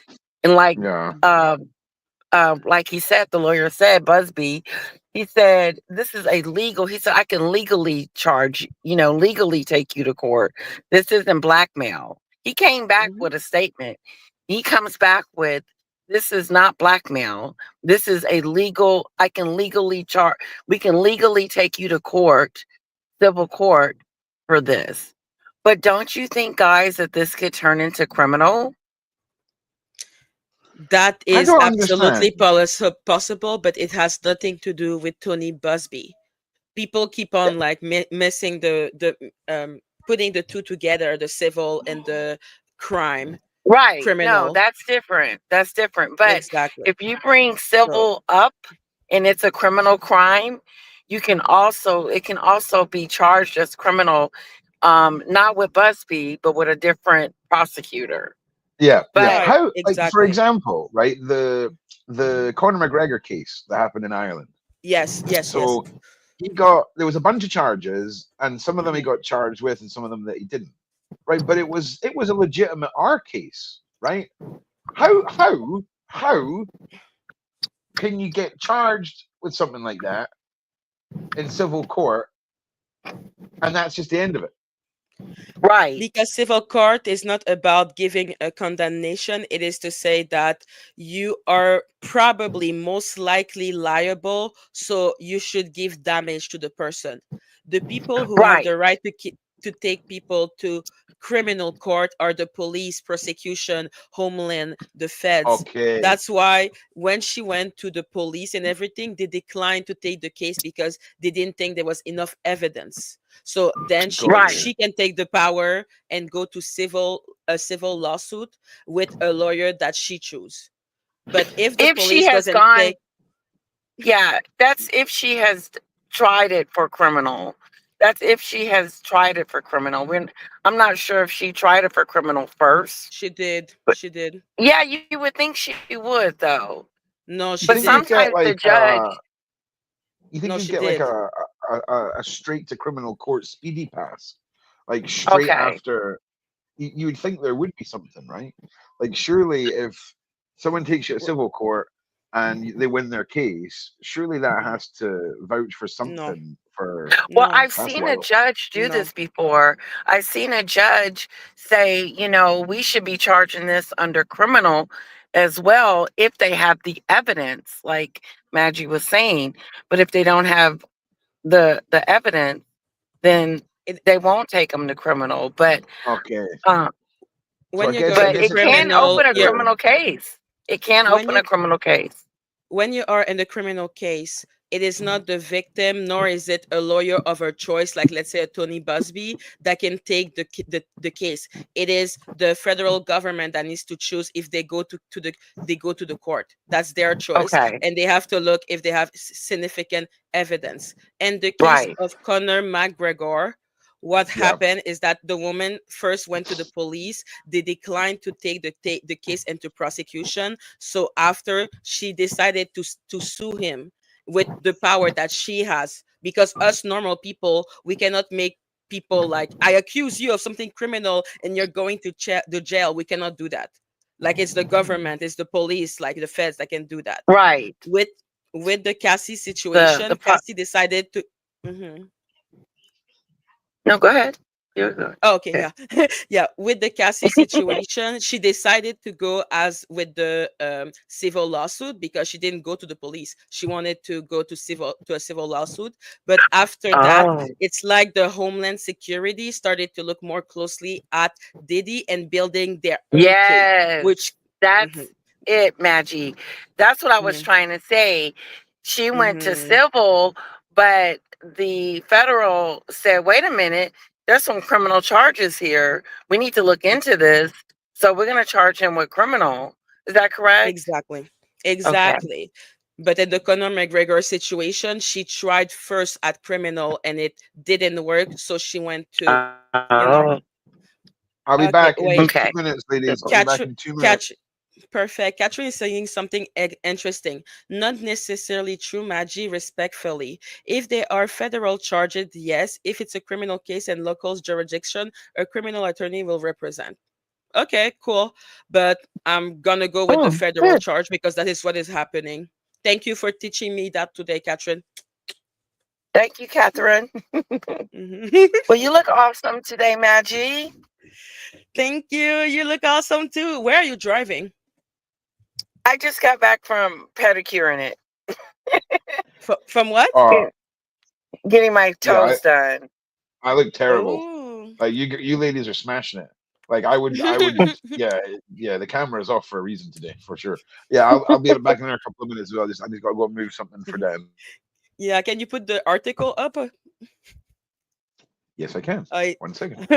And yeah. uh, like he said, the lawyer said, Busby, he said, this is a legal, he said, I can legally charge, legally take you to court. This isn't blackmail. He came back Mhm. with a statement. He comes back with, this is not blackmail. This is a legal, I can legally charge, we can legally take you to court, civil court for this. But don't you think, guys, that this could turn into criminal? That I is don't understand. absolutely possible, but it has nothing to do with Tony Busby. People keep on like missing the putting the two together, the civil and the crime Right. No, criminal. that's different. That's different. But Exactly. if you bring So civil up and it's a criminal crime, it can also be charged as criminal, not with Busby, but with a different prosecutor. Yeah, yeah. But right, How, like, for exactly. example, right, the Conor McGregor case that happened in Ireland. Yes, yes, yes. So there was a bunch of charges, and some of them he Mhm. got charged with, and some of them that he didn't. Right, but it was a legitimate R case, right? How can you get charged with something like that in civil court, and that's just the end of it? right, Because civil court is not about giving a condemnation, it is to say that you are probably most likely liable, so you should give damage to the person. The people who have right, the right to take people to criminal court are the police, prosecution, homeland, the feds. Okay, That's why when she went to the police and everything, they declined to take the case because they didn't think there was enough evidence. So then she got right. you. she can take the power and go to a civil lawsuit with a lawyer that she choose. But if the If she police has doesn't gone, take, yeah, that's if she has tried it for criminal. That's if she has tried it for criminal. I'm not sure if she tried it for criminal first. she did, But she did. yeah, you would think she would though. No, You But she think you'd did. sometimes get the like judge, you think No, you'd she get like did. a straight to criminal court speedy pass, like straight okay, after? You would think there would be something, right? Like, surely if someone takes you to civil court and they win their case, surely that has to vouch for No, something. For well, no, I've that's seen a wild. judge do no. this before. I've seen a judge say, we should be charging this under criminal as well if they have the evidence, like Maggie was saying. But if they don't have the evidence, then It they won't take them to criminal. But Okay, uh, so when you go I but into guess it it comes can down criminal, open a you're to criminal case. It can when open you a criminal case. when you are in the criminal case, it is not the victim, nor is it a lawyer of her choice, like let's say a Tony Busby, that can take the case. It is the federal government that needs to choose if they go to the court. That's their choice, Okay, and they have to look if they have significant evidence. In the case right, of Conor McGregor, what yeah. happened is that the woman first went to the police. They declined to take the case into prosecution. So after she decided to sue him with the power that she has, because us normal people, we cannot make people like, I accuse you of something criminal and you're going to the jail. We cannot do that. Like, it's the government, it's the police, like the feds that can do that. right. With the Cassie The situation, pro- Cassie decided to. Mhm. no, go ahead. You're good. Oh, okay, Okay. yeah. Yeah, with the Cassie situation, she decided to go as with the civil lawsuit because she didn't go to the police. She wanted to go to a civil lawsuit. But after that, Oh, it's like the Homeland Security started to look more closely at Diddy and building their own case, which yes. mhm, That's it, Maggie. That's what I was mhm, trying to say. She went to mhm, civil, but the federal said, wait a minute, there's some criminal charges here. We need to look into this. So we're going to charge him with criminal. Is that correct? exactly. Okay. Exactly. But in the Conor McGregor situation, she tried first at criminal and it didn't work. So she went to, you Oh, know, I'll be okay, back in wait. just okay. 2 minutes, ladies. I'll be Catch, back in 2 minutes. catch, perfect. Catherine is saying something interesting. Not necessarily true, Maggie, respectfully. If there are federal charges, yes. If it's a criminal case and local jurisdiction, a criminal attorney will represent. Okay, cool. But I'm gonna go with the Oh, federal good. charge because that is what is happening. Thank you for teaching me that today, Catherine. Thank you, Catherine. Mhm. Well, you look awesome today, Maggie. Thank you. You look awesome too. Where are you driving? I just got back from pedicuring it, From what? Uh, get- getting my yeah, toes done. I look terrible. Oh. Like you ladies are smashing it. Like yeah, yeah. The camera is off for a reason today, for sure. Yeah, I'll be back in there in a couple of minutes. As well. I just gotta go and move something for Dan. Yeah, can you put the article up? Yes, I can. I 1 second.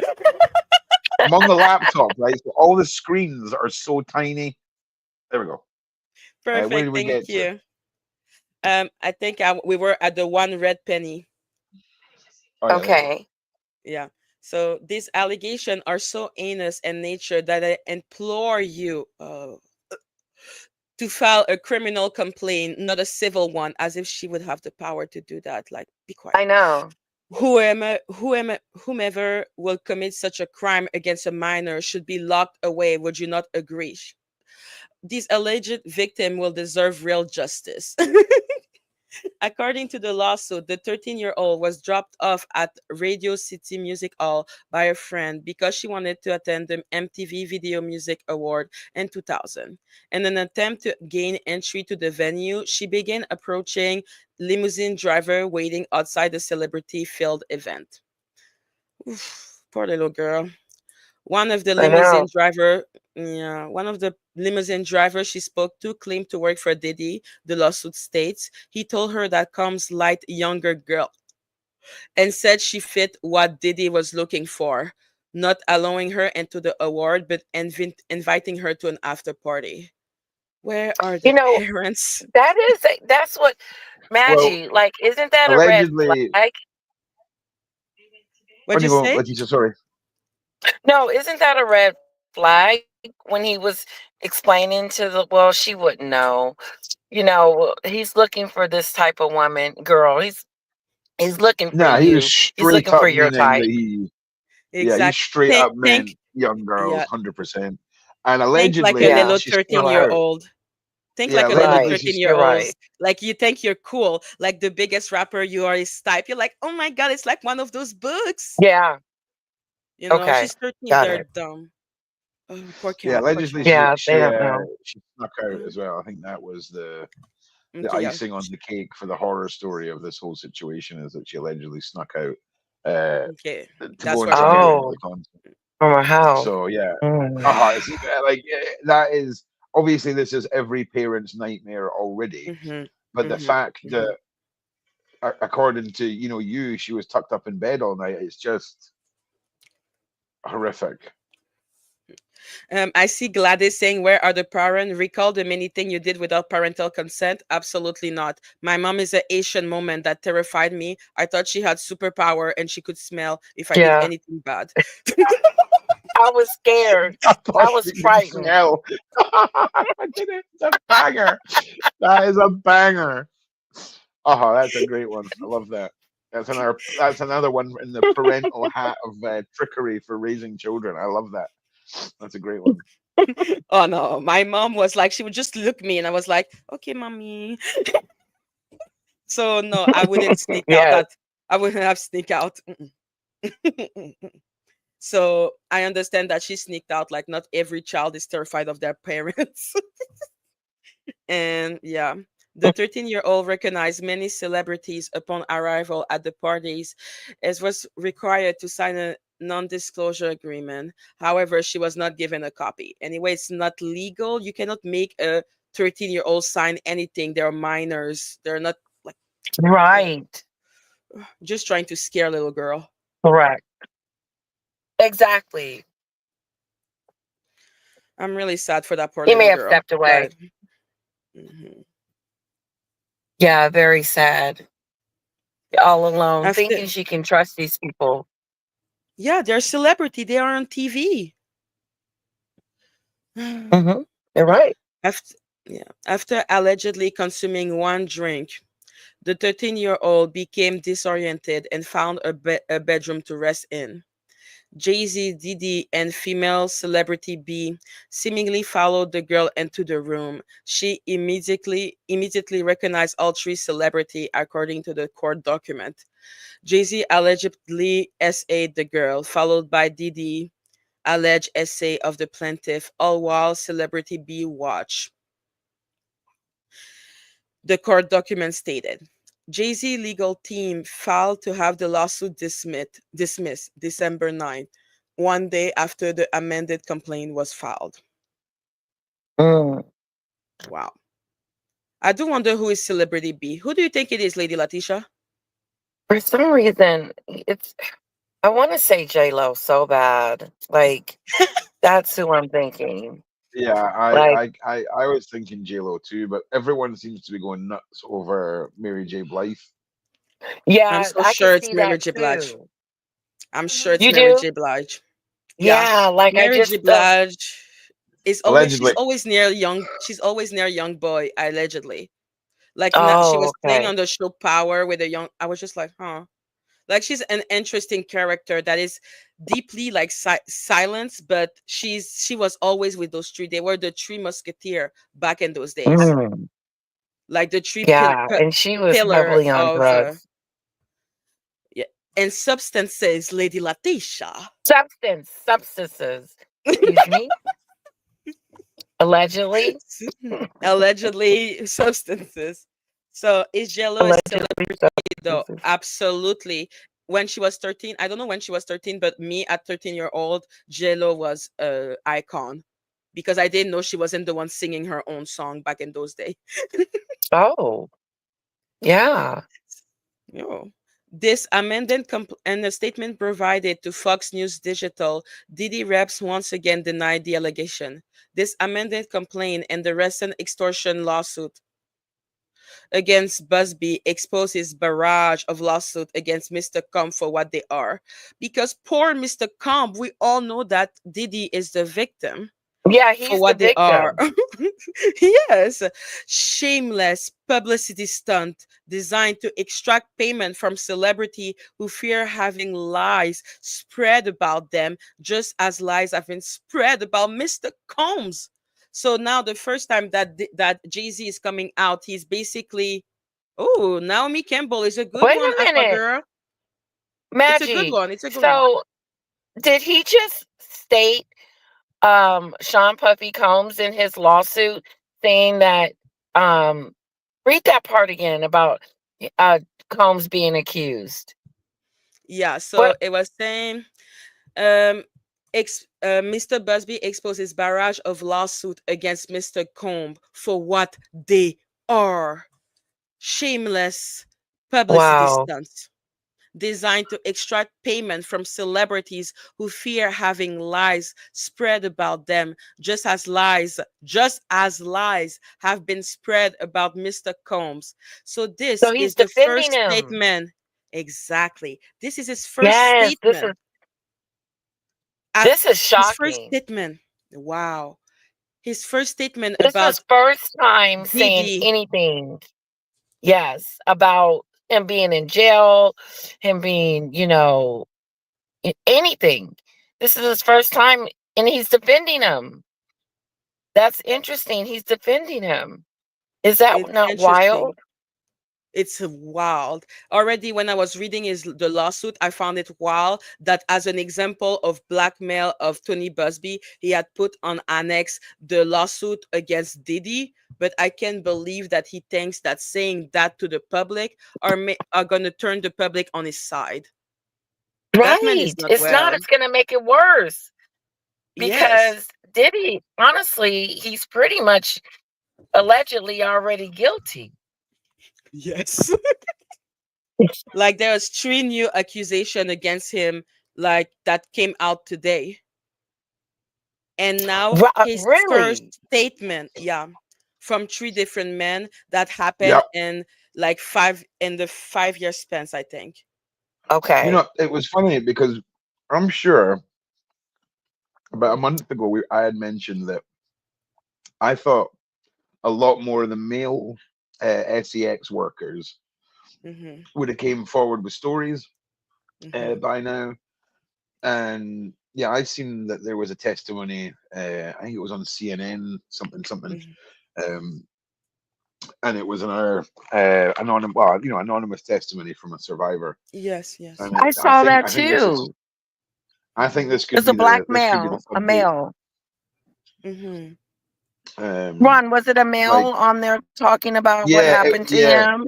I'm on the laptop, right? So all the screens are so tiny. There we go. Where did Perfect. we Thank get to? you. I think we were at the one red penny. Oh yeah, there you go. Okay. Yeah. So these allegations are so heinous in nature that I implore you to file a criminal complaint, not a civil one, as if she would have the power to do that. Like, be quiet. I know. Whomever will commit such a crime against a minor should be locked away. Would you not agree? These alleged victim will deserve real justice. According to the lawsuit, the 13-year-old was dropped off at Radio City Music Hall by a friend because she wanted to attend the MTV Video Music Award in 2000. In an attempt to gain entry to the venue, she began approaching limousine driver waiting outside the celebrity-filled event. Oof, poor little girl. One of the I limousine know. driver, yeah, one of the limousine drivers she spoke to claimed to work for Diddy. The lawsuit states he told her that comes light younger girl and said she fit what Diddy was looking for, not allowing her into the award but inviting her to an after party. Where are You the know, parents? that's what Well, Maggie, like, isn't that a red allegedly, flag? What'd on you you go, say? Leticia. Sorry. No, isn't that a red flag when he was explaining to the, well, she wouldn't know. He's looking for this type of woman, girl. He's looking for Nah, he was you. He's straight looking for up your meaning that type. he Exact. straight Think, up think, meant young girls, yeah. 100%. And Think like a allegedly, Yeah. little she snuck 13 year out. old. Think Yeah, like a little allegedly Right. she 13 year You're olds. right. Like you think you're cool. Like the biggest rapper you are is type. You're like, oh my God, it's like one of those books. Yeah. She's Okay. 13. Got They're it. dumb. Oh, poor yeah, cat. Poor allegedly cat. Yeah, they don't know. she snuck out Mm, as well. I think that was the okay, yeah. icing on the cake for the horror story of this whole situation is that she allegedly snuck out uh Okay. to go That's and what we're join in hearing. on the Oh, concert. from a house. So yeah, Mm. that is obviously this is every parent's nightmare already. Mm-hmm. But the Mm-hmm. fact Mm-hmm. that according to you, she was tucked up in bed all night. It's just horrific. I see Gladys saying, where are the parents? Recall the many things you did without parental consent? Absolutely not. My mom is an Asian woman that terrified me. I thought she had superpower and she could smell if I did Yeah. anything bad. I was scared. I thought I was she could frightened. smell. It's a banger. That is a banger. Oh, that's a great one. I love that. That's another one in the parental hat of trickery for raising children. I love that. That's a great one. Oh no, my mom was like, she would just look me and I was like, okay, mommy. So no, I wouldn't sneak out. Yes. That I wouldn't have sneak out. Mm-mm. So I understand that she sneaked out. Like not every child is terrified of their parents. And yeah, the 13-year-old recognized many celebrities upon arrival at the parties, as was required to sign a non-disclosure agreement. However, she was not given a copy. Anyway, it's not legal. You cannot make a 13-year-old sign anything. They're minors. They're not like Right. just trying to scare a little girl. Correct. Exactly. I'm really sad for that poor He may little have girl. stepped away. Like, mhm. Yeah, very sad. All alone, After, thinking she can trust these people. yeah, they're a celebrity. They are on TV. Hmm. You're right. After, yeah, after allegedly consuming one drink, the 13-year-old became disoriented and found a bedroom to rest in. Jayz, Diddy, and female celebrity B seemingly followed the girl into the room. She immediately recognized all three celebrity, according to the court document. Jayz allegedly SA'd the girl, followed by Diddy alleged essay of the plaintiff, all while celebrity B watched. The court document stated Jayz legal team filed to have the lawsuit dismissed December 9th, one day after the amended complaint was filed. Mm. Wow. I do wonder who is Celebrity B. Who do you think it is, Lady Letitia? For some reason, it's. I want to say J Lo so bad. Like that's who I'm thinking. Yeah, Like I was thinking J-Lo too, but everyone seems to be going nuts over Mary J. Blige. I'm yeah, so I can sure it's see Mary that J. Blige. too. I'm sure it's You Mary do? J. Blige. Yeah. Yeah. Like I Mary J. just Blige is always she's Allegedly. always near young boy, allegedly. Like she Oh, was playing okay. on the show Power with a young. I was just like, huh. Like she's an interesting character that is deeply like silence, but she was always with those three. They were the three musketeer back in those days, Mm. like the three Yeah, and she was pillar heavily on of drugs. yeah, and substances, Lady Letitia. Substances. Excuse me. Allegedly. Allegedly substances. So is Jello a Allegedly celebrity though? substances. Absolutely. When she was 13, I don't know when she was 13, but me at 13-year-old, Jello was a icon because I didn't know she wasn't the one singing her own song back in those days. Oh, yeah. Yo. This amended and a statement provided to Fox News Digital, Diddy reps once again denied the allegation. This amended complaint and the recent extortion lawsuit against Busby exposed his barrage of lawsuits against Mr. Comp for what they are. Because poor Mr. Comp, we all know that Diddy is the victim Yeah, for he's the what they are. victim. Yes, shameless publicity stunt designed to extract payment from celebrity who fear having lies spread about them, just as lies have been spread about Mr. Combs. So now the first time that Jay-Z is coming out, he's basically, oh, Naomi Campbell is a good Wait one, a Aqua minute. girl. It's a good Maggie. one. It's a good one. So did he just state Sean Puffy Combs in his lawsuit saying that um read that part again about uh Combs being accused. Yeah, so What it was saying um Mr. Busby exposes barrage of lawsuit against Mr. Combe for what they are. Shameless publicity wow. stunts designed to extract payment from celebrities who fear having lies spread about them, just as lies have been spread about Mr. Combs. So So this he's is the defending first him. statement. Exactly. This is his first Yes, statement. this is His first shocking. statement. Wow. His first statement This about is first time saying Diddy. anything. Yes, about him being in jail, him being, anything. This is his first time and he's defending him. That's interesting. He's defending him. Is that It's not interesting. wild? It's wild. Already, when I was reading the lawsuit, I found it wild that as an example of blackmail of Tony Busby, he had put on annex the lawsuit against Diddy. But I can't believe that he thinks that saying that to the public are gonna turn the public on his side. That man Right. is not It's not, well. it's gonna make it worse Yes. because Diddy, honestly, he's pretty much allegedly already guilty. Yes. Like there's 3 new accusation against him, like that came out today. And now his first Really? statement, yeah, from 3 different men that happened Yep. in like 5 year spans, I think. You Okay. know, it was funny because I'm sure about a month ago I had mentioned that I thought a lot more of the male sex workers Mm-hmm. would have came forward with stories Mm-hmm. by now. And yeah, I seen that there was a testimony. I think it was on CNN, something, Hmm. um, and it was anonymous, well, anonymous testimony from a survivor. Yes, yes. And I I saw think that I think this is too. I think Mm-hmm. this could It's a be black the male, a floodgate. male. Mm-hmm. Um, Ron, was it a male like on there talking about what yeah, happened to yeah, him?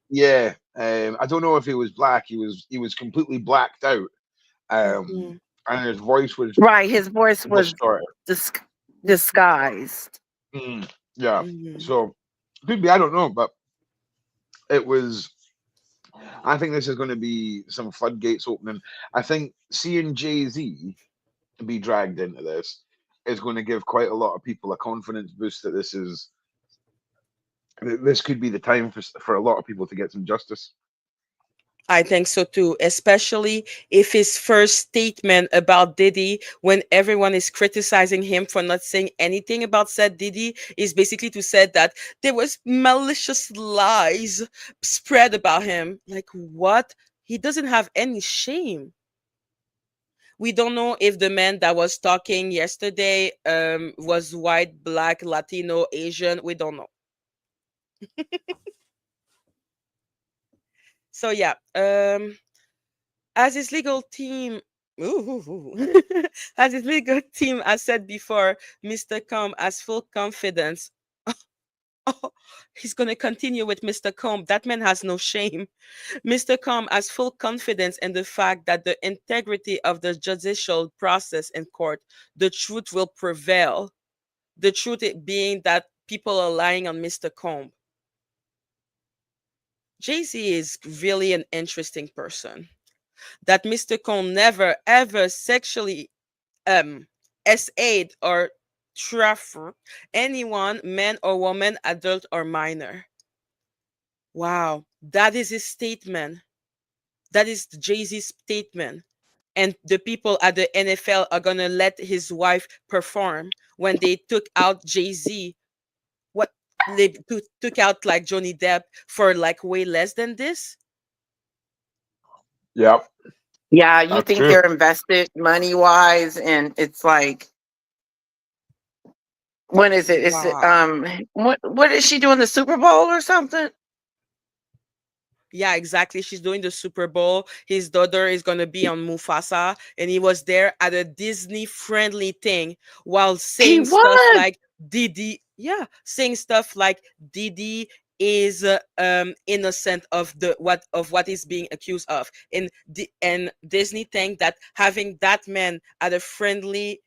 yeah. I don't know if he was black. He was completely blacked out. Um, Mm-hmm. and his voice was Right. His voice was distorted. dis- disguised. Mm, yeah. Mm-hmm. So could be, I don't know, but it was. I think this is going to be some floodgates opening. I think seeing Jay-Z be dragged into this is going to give quite a lot of people a confidence boost that this could be the time for a lot of people to get some justice. I think so too, especially if his first statement about Diddy, when everyone is criticizing him for not saying anything about said Diddy, is basically to say that there was malicious lies spread about him. Like what? He doesn't have any shame. We don't know if the man that was talking yesterday was white, black, Latino, Asian. We don't know. So yeah, as his legal team ooh, as his legal team has said before, Mr. Combe has full confidence. Oh, he's going to continue with Mr. Combe. That man has no shame. Mr. Combe has full confidence in the fact that the integrity of the judicial process in court, the truth will prevail. The truth being that people are lying on Mr. Combe. Jay-Z is really an interesting person. That Mr. Combe never ever sexually um essayed or trafficked anyone, man or woman, adult or minor. Wow, that is his statement. That is Jay-Z's statement. And the people at the NFL are gonna let his wife perform when they took out Jay-Z. What they took out like Johnny Depp for like way less than this? Yep, Yeah, you that's think true. they're invested money wise, and it's like, when is it? Is it Wow. what is she doing? The Super Bowl or something? Yeah, exactly. She's doing the Super Bowl. His daughter is going to be on Mufasa. And he was there at a Disney friendly thing while He saying stuff was. like Diddy. Yeah, saying stuff like Diddy is innocent of what he's being accused of. And Disney think that having that man at a friendly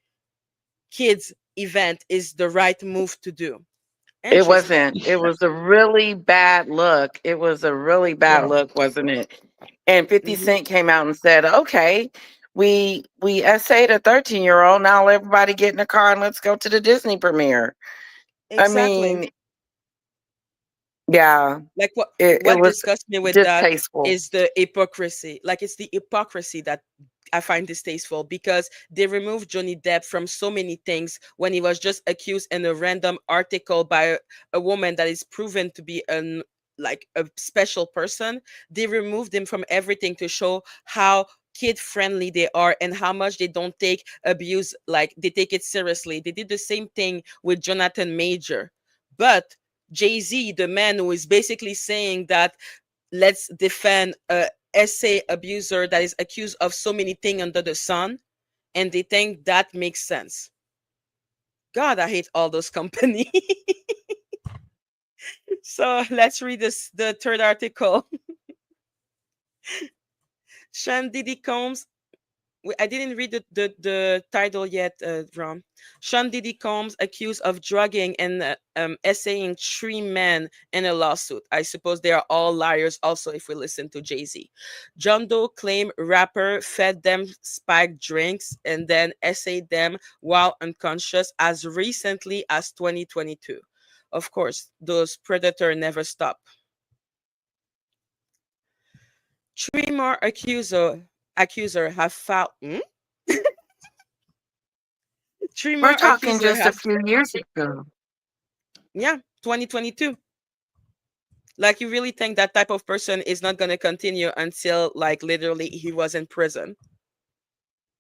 kids event is the right move to do. It Interesting. wasn't. It was a really bad look. It was a really bad Yeah, look, wasn't it? And 50 Hmm. Cent came out and said, "Okay, we essayed a 13-year-old. Now everybody get in the car and let's go to the Disney premiere." I Exactly. mean, yeah, Like it what was disgusts me with that distasteful. is the hypocrisy. Like it's the hypocrisy that I find distasteful because they removed Johnny Depp from so many things when he was just accused in a random article by a woman that is proven to be an like a special person. They removed him from everything to show how kid friendly they are and how much they don't take abuse, like they take it seriously. They did the same thing with Jonathan Major. But Jay-Z, the man who is basically saying that let's defend a essay abuser that is accused of so many things under the sun, and they think that makes sense. God, I hate all those companies. So let's read the third article. Sean Diddy Combs. I didn't read the title yet, Ron. Sean Diddy Combs accused of drugging and essaying three men in a lawsuit. I suppose they are all liars also if we listen to Jay-Z. John Doe claimed rapper fed them spiked drinks and then essayed them while unconscious as recently as 2022. Of course, those predators never stop. Three more accuser have filed. Three We're more talking accuser just a have, few years ago. yeah, 2022. Like, you really think that type of person is not going to continue until, like, literally he was in prison?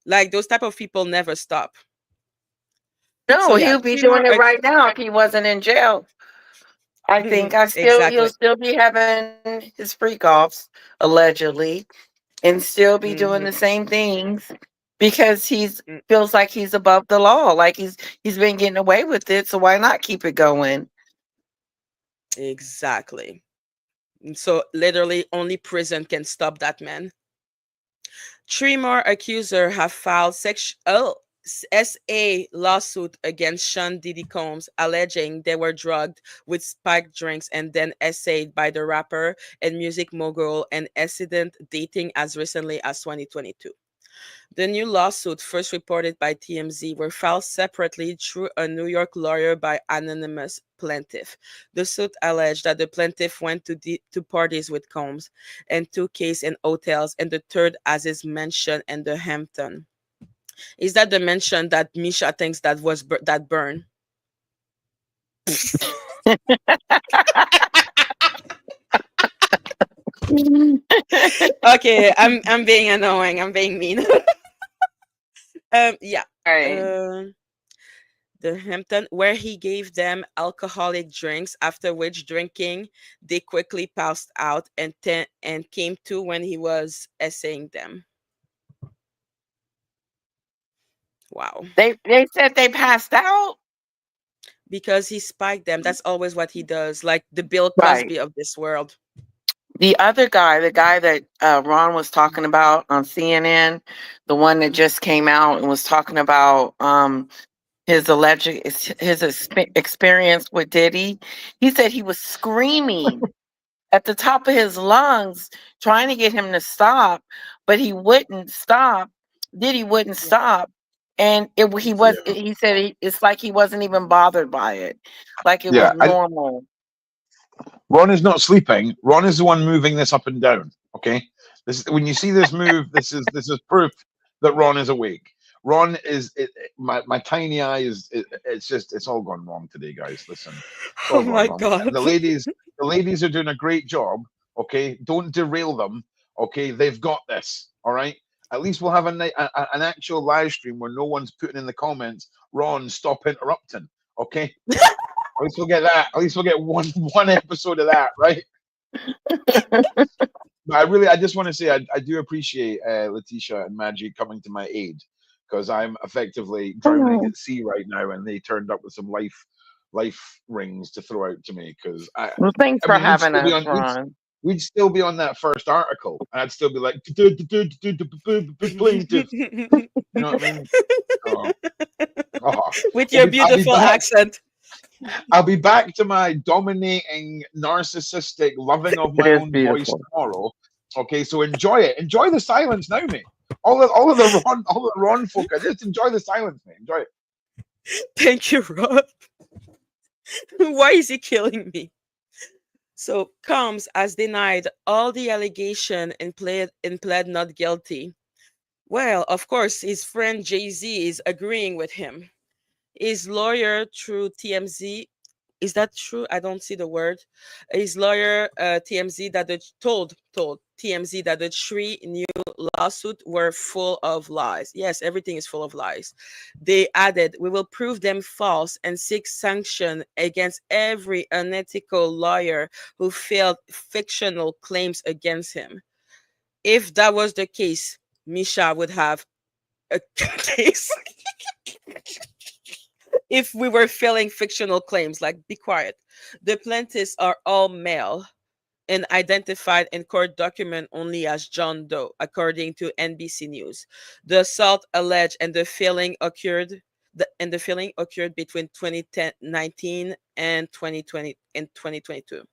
Like, those type of people never stop. So No, yeah, he'll be three more doing it right now if he wasn't in jail. I think he'll exactly. still be having his freak offs, allegedly, and still be doing the Hmm. same things because he's feels like he's above the law. Like he's been getting away with it, so why not keep it going? Exactly. So literally only prison can stop that man. Three more accusers have filed SA lawsuit against Sean Diddy Combs, alleging they were drugged with spiked drinks and then essayed by the rapper and music mogul and accident dating as recently as 2022. The new lawsuit, first reported by TMZ, were filed separately through a New York lawyer by anonymous plaintiff. The suit alleged that the plaintiff went to parties with Combs and two cases in hotels, and the third, as is mentioned, in the Hampton. Is that the mention that Misha thinks that was that burn? Okay, I'm being annoying. I'm being mean. Yeah. Right. Um, the Hampton, where he gave them alcoholic drinks, after which drinking, they quickly passed out and came to when he was essaying them. Wow. They said they passed out. Because he spiked them. That's always what he does, like the Bill Right. Cosby of this world. The other guy, the guy that Ron was talking about on CNN, the one that just came out and was talking about his alleged experience with Diddy, he said he was screaming at the top of his lungs trying to get him to stop, but he wouldn't stop. Diddy wouldn't Yeah. stop. And he was. Yeah. He said it's like he wasn't even bothered by it, like it was Yeah. normal. Ron is not sleeping. Ron is the one moving this up and down. Okay, this when you see this move, this is proof that Ron is awake. Ron is my tiny eye is it's just it's all gone wrong today, guys. Listen, it's Oh all gone my wrong. God. The ladies are doing a great job. Okay, don't derail them. Okay, they've got this. All right. At least we'll have an actual live stream where no one's putting in the comments, Ron, stop interrupting. Okay. At least we'll get that. At least we'll get one episode of that, right? But I just want to say I do appreciate Letitia and Maggie coming to my aid because I'm effectively drowning Oh, at sea right now, and they turned up with some life rings to throw out to me because I well, thanks I for mean having us, Ron. we'd still be on that first article, and I'd still be like plaintiff. You know what I mean? Oh, oh. With I'll your be I'll be beautiful back. accent. I'll be back to my dominating, narcissistic, loving of It my is own voice beautiful. tomorrow. Okay, so enjoy it. Enjoy the silence now, mate. All of the Ron folk, just enjoy the silence, mate. Enjoy it. Thank you, Rob. Why is he killing me? So Combs has denied all the allegation and pled not guilty. Well, of course, his friend Jay-Z is agreeing with him. His lawyer through TMZ Is that true? I don't see the word. His lawyer TMZ that told TMZ that the three new lawsuits were full of lies. Yes, everything is full of lies. They added, "We will prove them false and seek sanction against every unethical lawyer who filed fictional claims against him." If that was the case, Misha would have a case. If we were filling fictional claims, like, be quiet. The plaintiffs are all male and identified in court document only as John Doe, according to NBC News. The assault alleged and the filling occurred between 2019 and 2020 and 2022.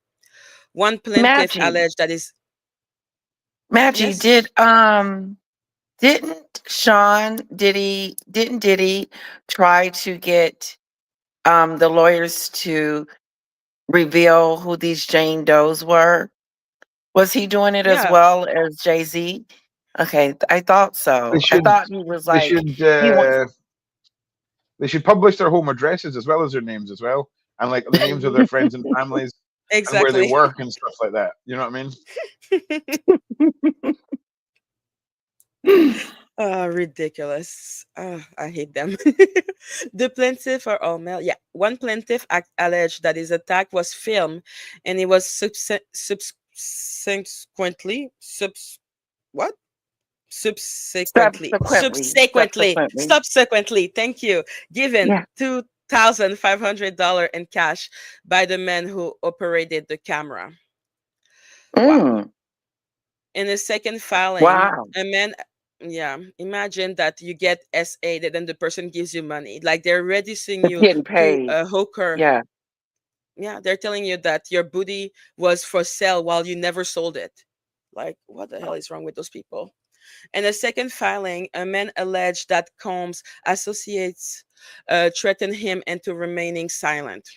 One plaintiff Maggie, alleged that is Maggie, yes, didn't Diddy try to get the lawyers to reveal who these Jane Does were? Was he doing it as yeah, well as Jay-Z? Okay, I thought They so. I should thought he was they like should he wants they should publish their home addresses as well as their names as well, and like the names of their friends and families and where they exactly. work and stuff like that. You know what I mean? Ridiculous. I hate them. The plaintiff are all male. Yeah, one plaintiff alleged that his attack was filmed, and it was subsequently what? subsequently. Subsequently. Thank you. Given Yeah. $2,500 in cash by the man who operated the camera. Wow. Mm, In the second filing, wow. a man, yeah, imagine that you get SA, that then the person gives you money. Like, they're reducing It's you getting to paid. a hooker. Yeah. Yeah, they're telling you that your booty was for sale while you never sold it. Like, what the hell is wrong with those people? In the second filing, a man alleged that Combs' associates threatened him into remaining silent.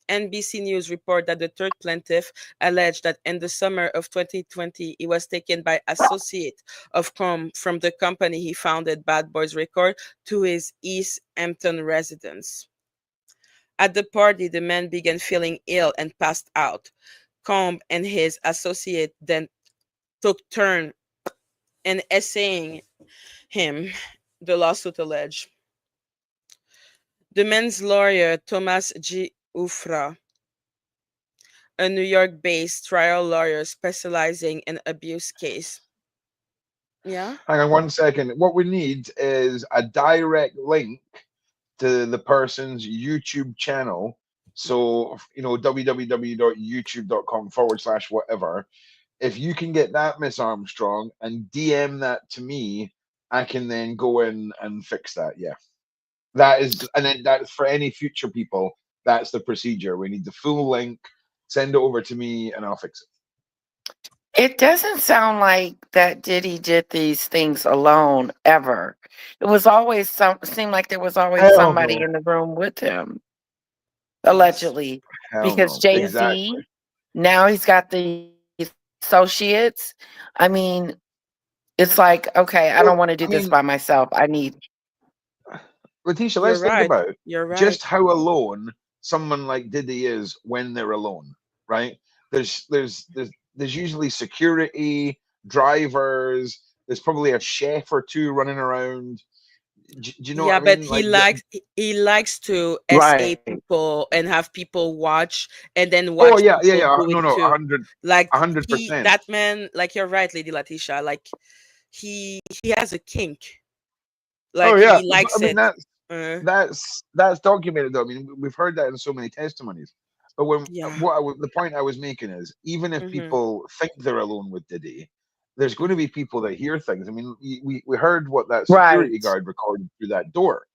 NBC News report that the third plaintiff alleged that in the summer of 2020, he was taken by associate of Com from the company he founded, Bad Boys Record, to his East Hampton residence. At the party, the man began feeling ill and passed out. Combe and his associate then took turn in essaying him, the lawsuit alleged. The man's lawyer, Thomas G. Ufra, a New York-based trial lawyer specializing in abuse case. Yeah. Hang on one second. What we need is a direct link to the person's YouTube channel. So, www.youtube.com/whatever. If you can get that, Miss Armstrong, and DM that to me, I can then go in and fix that. Yeah. That is, and then that for any future people, that's the procedure. We need the full link, send it over to me, and I'll fix it. It doesn't sound like that Diddy did these things alone ever. It was always seemed like there was always Hell somebody no. in the room with him, Yes. allegedly. Hell Because no. Yes. Jay-Z, Exactly. now he's got the associates. I mean, it's like, okay, I don't Well, want to do I this mean, by myself. I need Letitia, You're let's think right. about You're right. just how alone someone like Diddy is when they're alone, right? There's usually security, drivers. There's probably a chef or two running around. Do you know what Yeah, I but mean? he Like, likes to SA right. people and have people watch and then oh watch yeah, yeah, people yeah. do it No, no, too. Like, a hundred percent. that man, like, you're right, Lady Latisha. Like, he has a kink. Oh Like, yeah. he But, I likes mean, it. that's Uh, that's documented though. I mean, we've heard that in so many testimonies. But when yeah. the point I was making is, even if Mm-hmm. people think they're alone with Diddy, there's going to be people that hear things. I mean, we heard what that security Right. guard recorded through that door.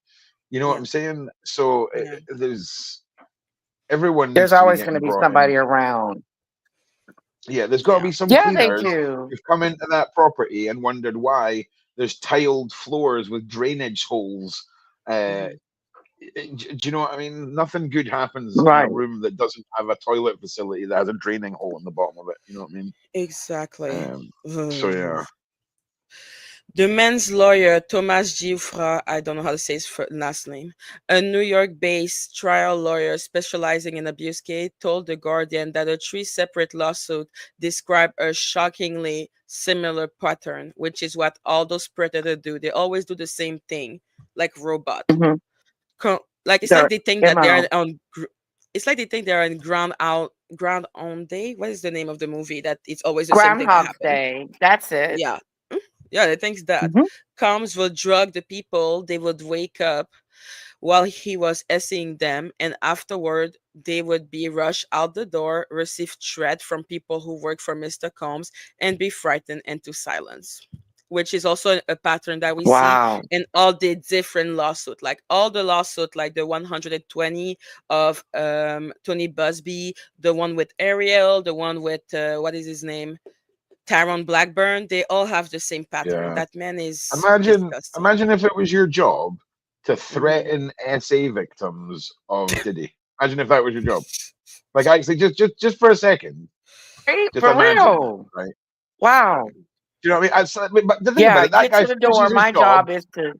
You know what Yeah. I'm saying? So Yeah. there's everyone There's needs to be always going getting to be brought in. somebody around. Yeah, there's got to Yeah. be some Yeah, they cleaners do. who've come into that property and wondered why there's tiled floors with drainage holes. Uh, Mm-hmm. do you know what I mean? Nothing good happens in a Right. room that doesn't have a toilet facility that has a draining hole in the bottom of it. You know what I mean? Exactly. So yeah, The man's lawyer, Thomas Giuffra, I don't know how to say his last name, a New York based trial lawyer specializing in abuse case, told The Guardian that the three separate lawsuits describe a shockingly similar pattern, which is what all those predators do. They always do the same thing, like robot. Hmm. Like it's like Their they think that they are MO. on. It's like they think they're in ground on day. What is the name of the movie that it's always the same thing that Groundhog's happens? Day. That's it. Yeah. Yeah, they think that. Hmm. Combs would drug the people. They would wake up while he was essaying them, and afterward, they would be rushed out the door, receive threat from people who work for Mr. Combs, and be frightened into silence. Which is also a pattern that we see Wow. in all the different lawsuits, like all the lawsuits, like the 120 of Tony Busby, the one with Ariel, the one with what is his name, Tyrone Blackburn. They all have the same pattern. Yeah. That man is Imagine, disgusting. imagine if it was your job to Mhm. threaten SA victims of Diddy. Imagine if that was your job. Like, actually, just for a second, just For imagine that, real. right? Wow. Do you know what I mean? But the thing about Yeah, it, that get guy to the door. finishes his My job. job is to.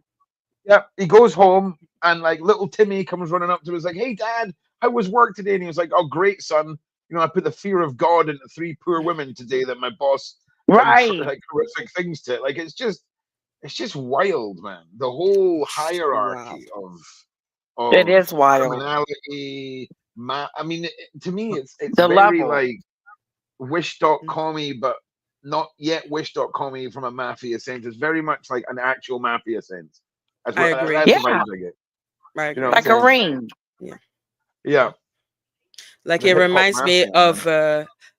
Yeah, he goes home, and like little Timmy comes running up to him, is like, "Hey, Dad, how was work today?" And he was like, "Oh, great, son. You know, I put the fear of God into three poor women today that my boss done Right. like horrific things to." Like, it's just wild, man. The whole Wow. hierarchy It of is wild. criminality. I mean, to me, it's The very level. like Mm, wish.com-y, but not yet wish.com-y from a mafia sense. It's very much like an actual mafia sense. I agree. That's the Yeah. vibes I get. I You know what I'm agree. Like a saying? ring. Yeah. Yeah, Like the it hip hop reminds me mafia, man. of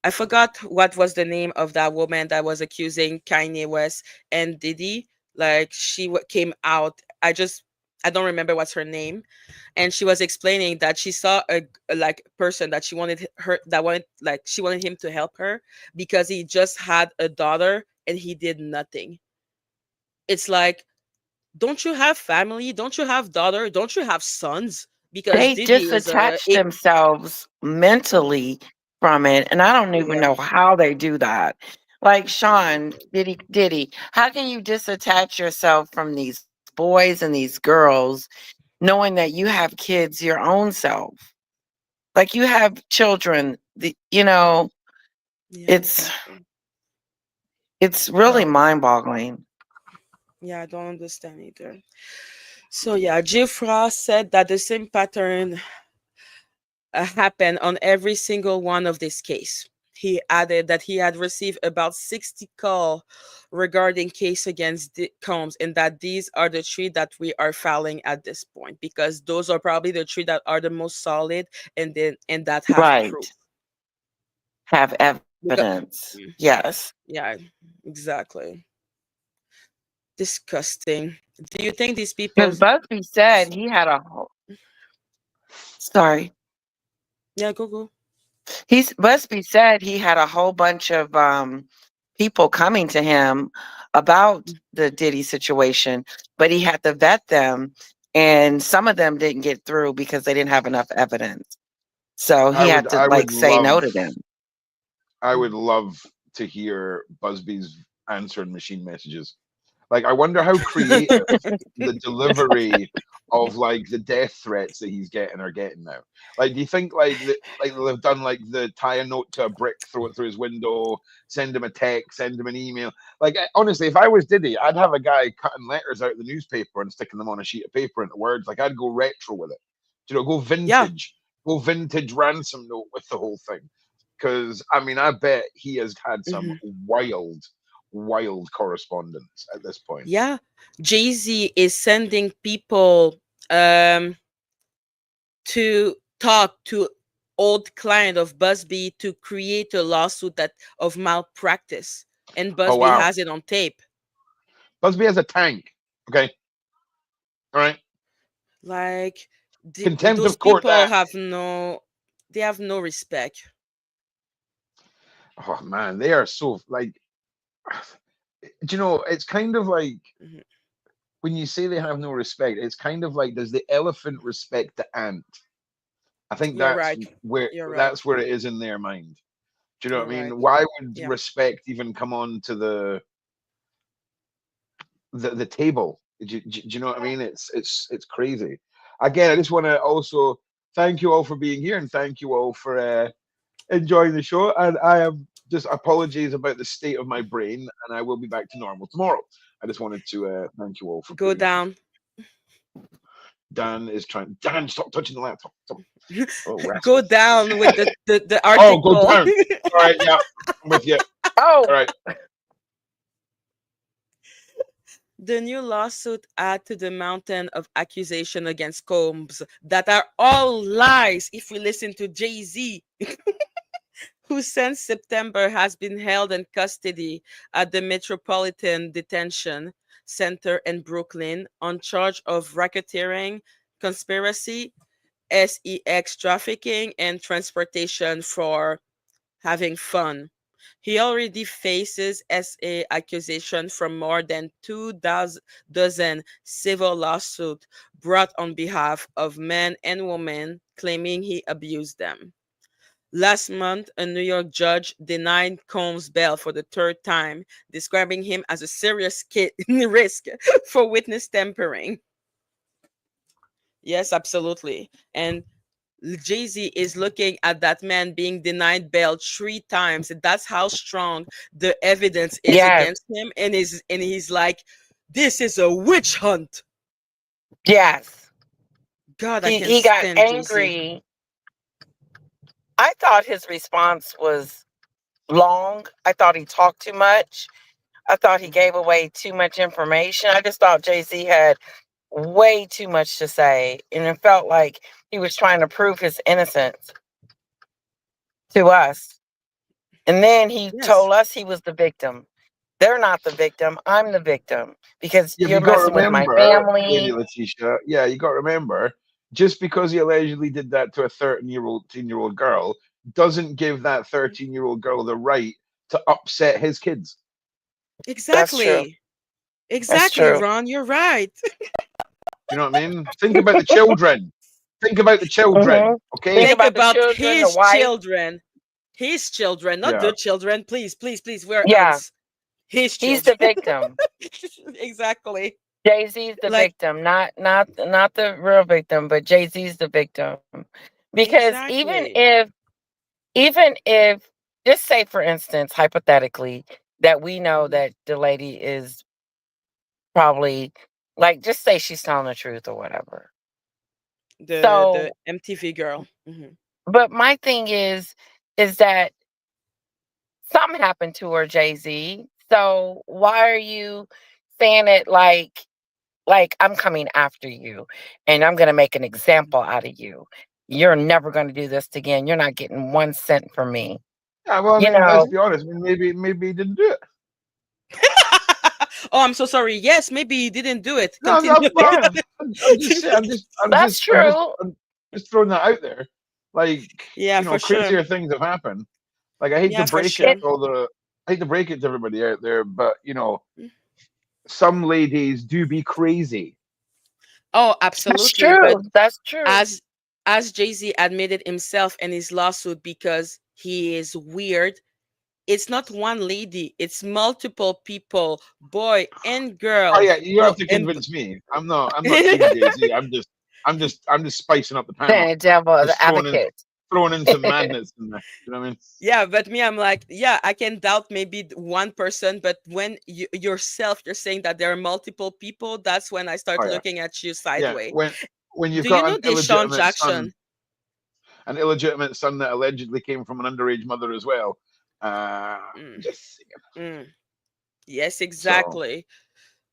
I forgot what was the name of that woman that was accusing Kanye West and Diddy. Like she came out. I don't remember what's her name, and she was explaining that she saw a like person that she wanted her that wanted like she wanted him to help her because he just had a daughter and he did nothing. It's like, don't you have family? Don't you have daughter? Don't you have sons? Because They Diddy is disattach themselves mentally from it, and I don't even yeah. know how they do that. Like Sean, Diddy, how can you disattach yourself from these boys and these girls, knowing that you have kids your own self? Like you have children, Yeah, it's exactly. it's really Yeah. mind-boggling. Yeah, I don't understand either. So yeah, Jifra said that the same pattern happened on every single one of this case. He added that he had received about 60 calls regarding case against Combs, and that these are the three that we are filing at this point because those are probably the three that are the most solid and that have proof. Right. Have Because, evidence. mm, Yes. yeah, exactly. Disgusting. Do you think these people? Because Busby said he had a sorry. Yeah, go go. Busby said he had a whole bunch of people coming to him about the Diddy situation, but he had to vet them, and some of them didn't get through because they didn't have enough evidence. So he had to I would like say no love to them. I would Mm. love to hear Busby's answering machine messages. Like, I wonder how creative the delivery of like the death threats that he's getting are getting now. Like, do you think like they've done like the tie a note to a brick, throw it through his window, send him a text, send him an email? Like, honestly, if I was Diddy, I'd have a guy cutting letters out of the newspaper and sticking them on a sheet of paper into words. Like, I'd go retro with it. You know, Yeah. go vintage ransom note with the whole thing. Because I mean, I bet he has had some Mhm. wild correspondence at this point. Yeah. Jay-Z is sending people um to talk to old client of Busby to create a lawsuit that of malpractice. And Oh Busby wow, has it on tape. Busby has a tank. Okay, all right. Like Contempt those of court people that. have no they have no respect. Oh man, they are so like. Do you know? It's kind of like Mhm. when you say they have no respect. It's kind of like, does the elephant respect the ant? I think You're right. You're right. that's where it is in their mind. Do you know what You're I right. mean? Why would Yeah. respect even come on to the the table. Do you know what I mean? It's crazy. Again, I just want to also thank you all for being here, and thank you all for enjoying the show. And I am just apologies about the state of my brain, and I will be back to normal tomorrow. I just wanted to thank you all for Go being here. down. Dan is trying. Dan, stop touching the laptop. Stop. Oh, Go rascal. down with the Oh, go article. down. All right, yeah, I'm with you. Oh, All right. The new lawsuit add to the mountain of accusation against Combs that are all lies if we listen to Jay-Z, who since September has been held in custody at the Metropolitan Detention Center in Brooklyn on charge of racketeering, conspiracy, sex trafficking, and transportation for having fun. He already faces SA accusation from more than dozen civil lawsuits brought on behalf of men and women claiming he abused them. Last month, a New York judge denied Combs bail for the third time, describing him as a serious risk for witness tampering. Yes, absolutely. And Jay-Z is looking at that man being denied bail 3 times. That's how strong the evidence is yes, against him. And he's like, this is a witch hunt. yes. God, I can't He got stand Jay-Z. angry. I thought his response was long. I thought he talked too much. I thought he gave away too much information. I just thought Jay Z had way too much to say, and it felt like he was trying to prove his innocence to us. And then he Yes, told us he was the victim. They're not the victim. I'm the victim because Yeah, but you're you got to messing with my remember, Lady family. Letitia. Yeah, you got to remember, just because he allegedly did that to a 13-year-old girl doesn't give that 13-year-old girl the right to upset his kids. That's true. exactly. That's Exactly, true. Ron. You're right. You know what I mean? Think about the children. Think about the Hmm. children. Think Okay. Think about the about children, the his wife. children. His children, not Yeah. the children. Please, please, please. Where Yeah, else? His he's the children. victim. Exactly. Jay Z's the Like, victim, not the real victim, but Jay Z's the victim. Because exactly. even if just say for instance, hypothetically, that we know Mhm. that the lady is probably like just say she's telling the truth or whatever. The So, MTV girl. but my thing is that something happened to her, Jay Z. So why are you saying it like I'm coming after you and I'm gonna make an example out of you. You're never gonna do this again. You're not getting 1 cent from me. Yeah. Well, I You mean, let's know, be honest. I mean, maybe he didn't do it. Oh, I'm so sorry. Yes, maybe you didn't do it. No, Continue. well, yeah, I'm just saying. that's true. I'm just throwing that out there. Like, Yeah, for sure. crazier things have happened. Like, I hate to Yeah, for break it sure. It, to all the, I hate to break it to everybody out there, but some ladies do be crazy. Oh, that's absolutely. But true. That's true. as as Jay-Z admitted himself in his lawsuit because he is weird, it's not one lady, it's multiple people, boy and Oh girl. yeah, you don't Oh, have to and convince me. I'm not Team Jay Z. I'm just spicing up the panel. The devil, Just the advocate. throwing in some madness in there. You know what I mean? yeah, but me, I'm like, yeah, I can doubt maybe one person, but when you yourself you're saying that there are multiple people, that's when I start Oh yeah, looking at you yeah. sideways. When you've Do you got know Deshaun Jackson? an illegitimate son that allegedly came from an underage mother as well. Mm, Just mm. Yes, so exactly.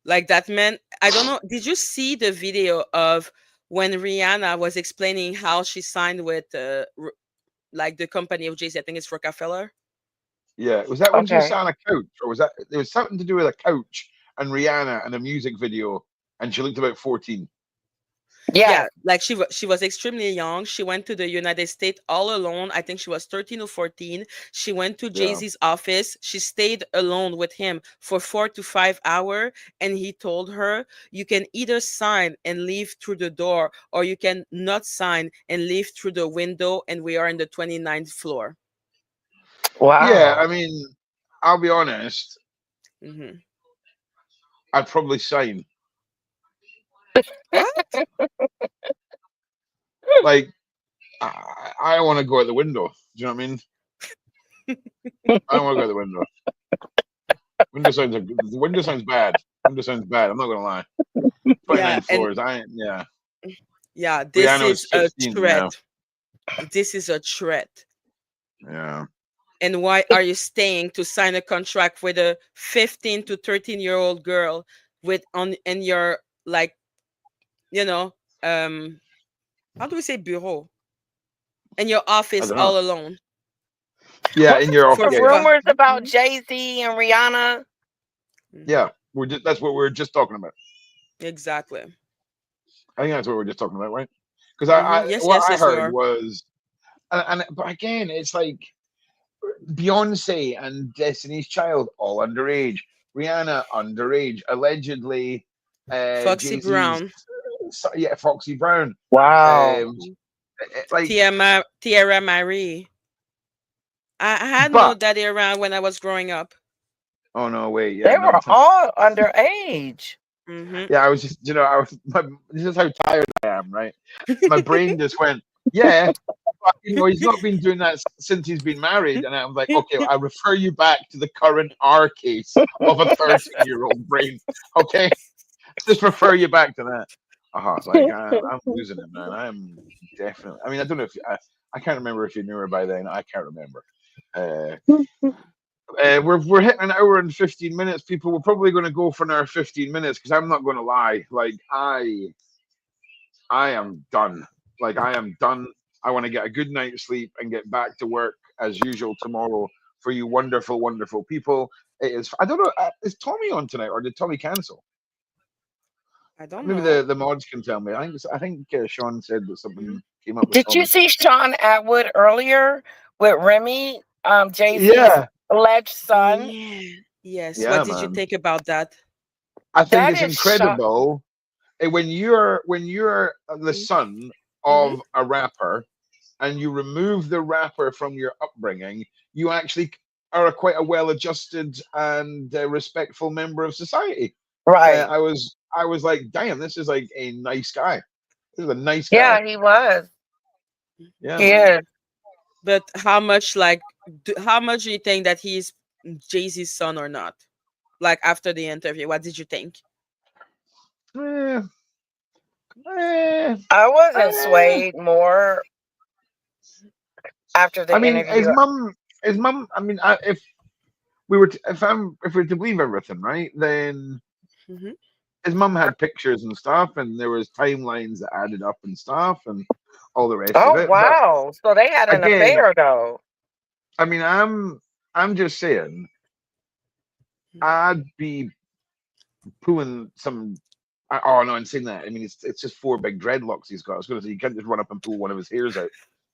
Like that man, I don't know. Did you see the video of when Rihanna was explaining how she signed with like the company of Jay-Z? I think it's Rockefeller. yeah. Was that when she was Okay. sat on a couch, or was that there was something to do with a couch and Rihanna and a music video, and she looked about 14. Yeah, Yes. like she was extremely young. She went to the United States all alone. I think she was 13 or 14. She went to Yeah. Jay-Z's office. She stayed alone with him for 4 to 5 hours, and he told her, "You can either sign and leave through the door, or you can not sign and leave through the window." And we are in the 29th floor. Yeah, Wow. I mean, I'll be honest. Hmm. I'd probably sign. What? Like, I want to go out the window. Do you know what I mean? I don't want to go out the window. The window sounds bad. Window sounds bad. I'm not gonna lie. 29 Yeah, and floors. Yeah. yeah, this Rihanna was is a 15 threat. now. This is a threat. Yeah. And why are you staying to sign a contract with a 15 to 13-year-old girl with on in your, like, you know, um how do we say bureau? In your I office don't know. all alone Yeah, in your for office. The Yeah, yeah. rumors about Mhm, Jay-Z and Rihanna. mhm. Yeah. That's what we were just talking about. Exactly. I think that's what we were just talking about, right? Because Yes, what yes, I yes, we heard are. was, but again, it's like Beyonce and Destiny's Child all underage. Rihanna underage. Allegedly, Foxy Jay Z's, Brown, yeah, Foxy Brown. Wow. Um, mhm. like, Tierra Marie. I had no but daddy around when I was growing up. oh no, wait, yeah, They no, were all underage. Hmm. yeah, I was just, this is how tired I am, right? My brain just went, yeah, but, he's not been doing that since he's been married. And I was like, okay, I refer you back to the current R case of a 13-year-old brain. Okay, just refer you back to that. Like, I'm losing it, man. I'm definitely, I mean, I don't know if, I can't remember if you knew her by then. I can't remember. Uh, we're hitting an hour and 15 minutes. People, we're probably going to go for another 15 minutes because I'm not going to lie. Like, I am done. Like, I am done. I want to get a good night's sleep and get back to work as usual tomorrow for you wonderful, wonderful people. It is. I don't know. Is Tommy on tonight or did Tommy cancel? I don't Maybe know. the mods can tell me. I think Sean said that Mhm. something came up with Did you Tommy. see Sean Atwood earlier with Remy, Jay-Z's Yeah, alleged Oh son? yeah. Yes. What yeah, did you man. think about that? I think That it's is shock. incredible. When you're the son Mm-hmm. of a rapper and you remove the rapper from your upbringing, you actually are quite a well-adjusted and respectful member of society. Right. I was like, damn, this is like a nice guy. This is a nice guy. Yeah, he was. Yeah, He man. is. But how much do you think that he's Jay-Z's son or not? Like after the interview, what did you think? Eh, eh, I wasn't eh. swayed more after I the mean, interview. his mum. I mean, if we're to believe everything, right, then Hmm. his mum had pictures and stuff, and there was timelines that added up and stuff, and all the rest of Oh it. But wow. So they had an again, affair though. I mean, I'm just saying, I'd be pulling some. Oh no, I'm saying that. I mean, it's just four big dreadlocks he's got. I was going to say you can't just run up and pull one of his hairs out.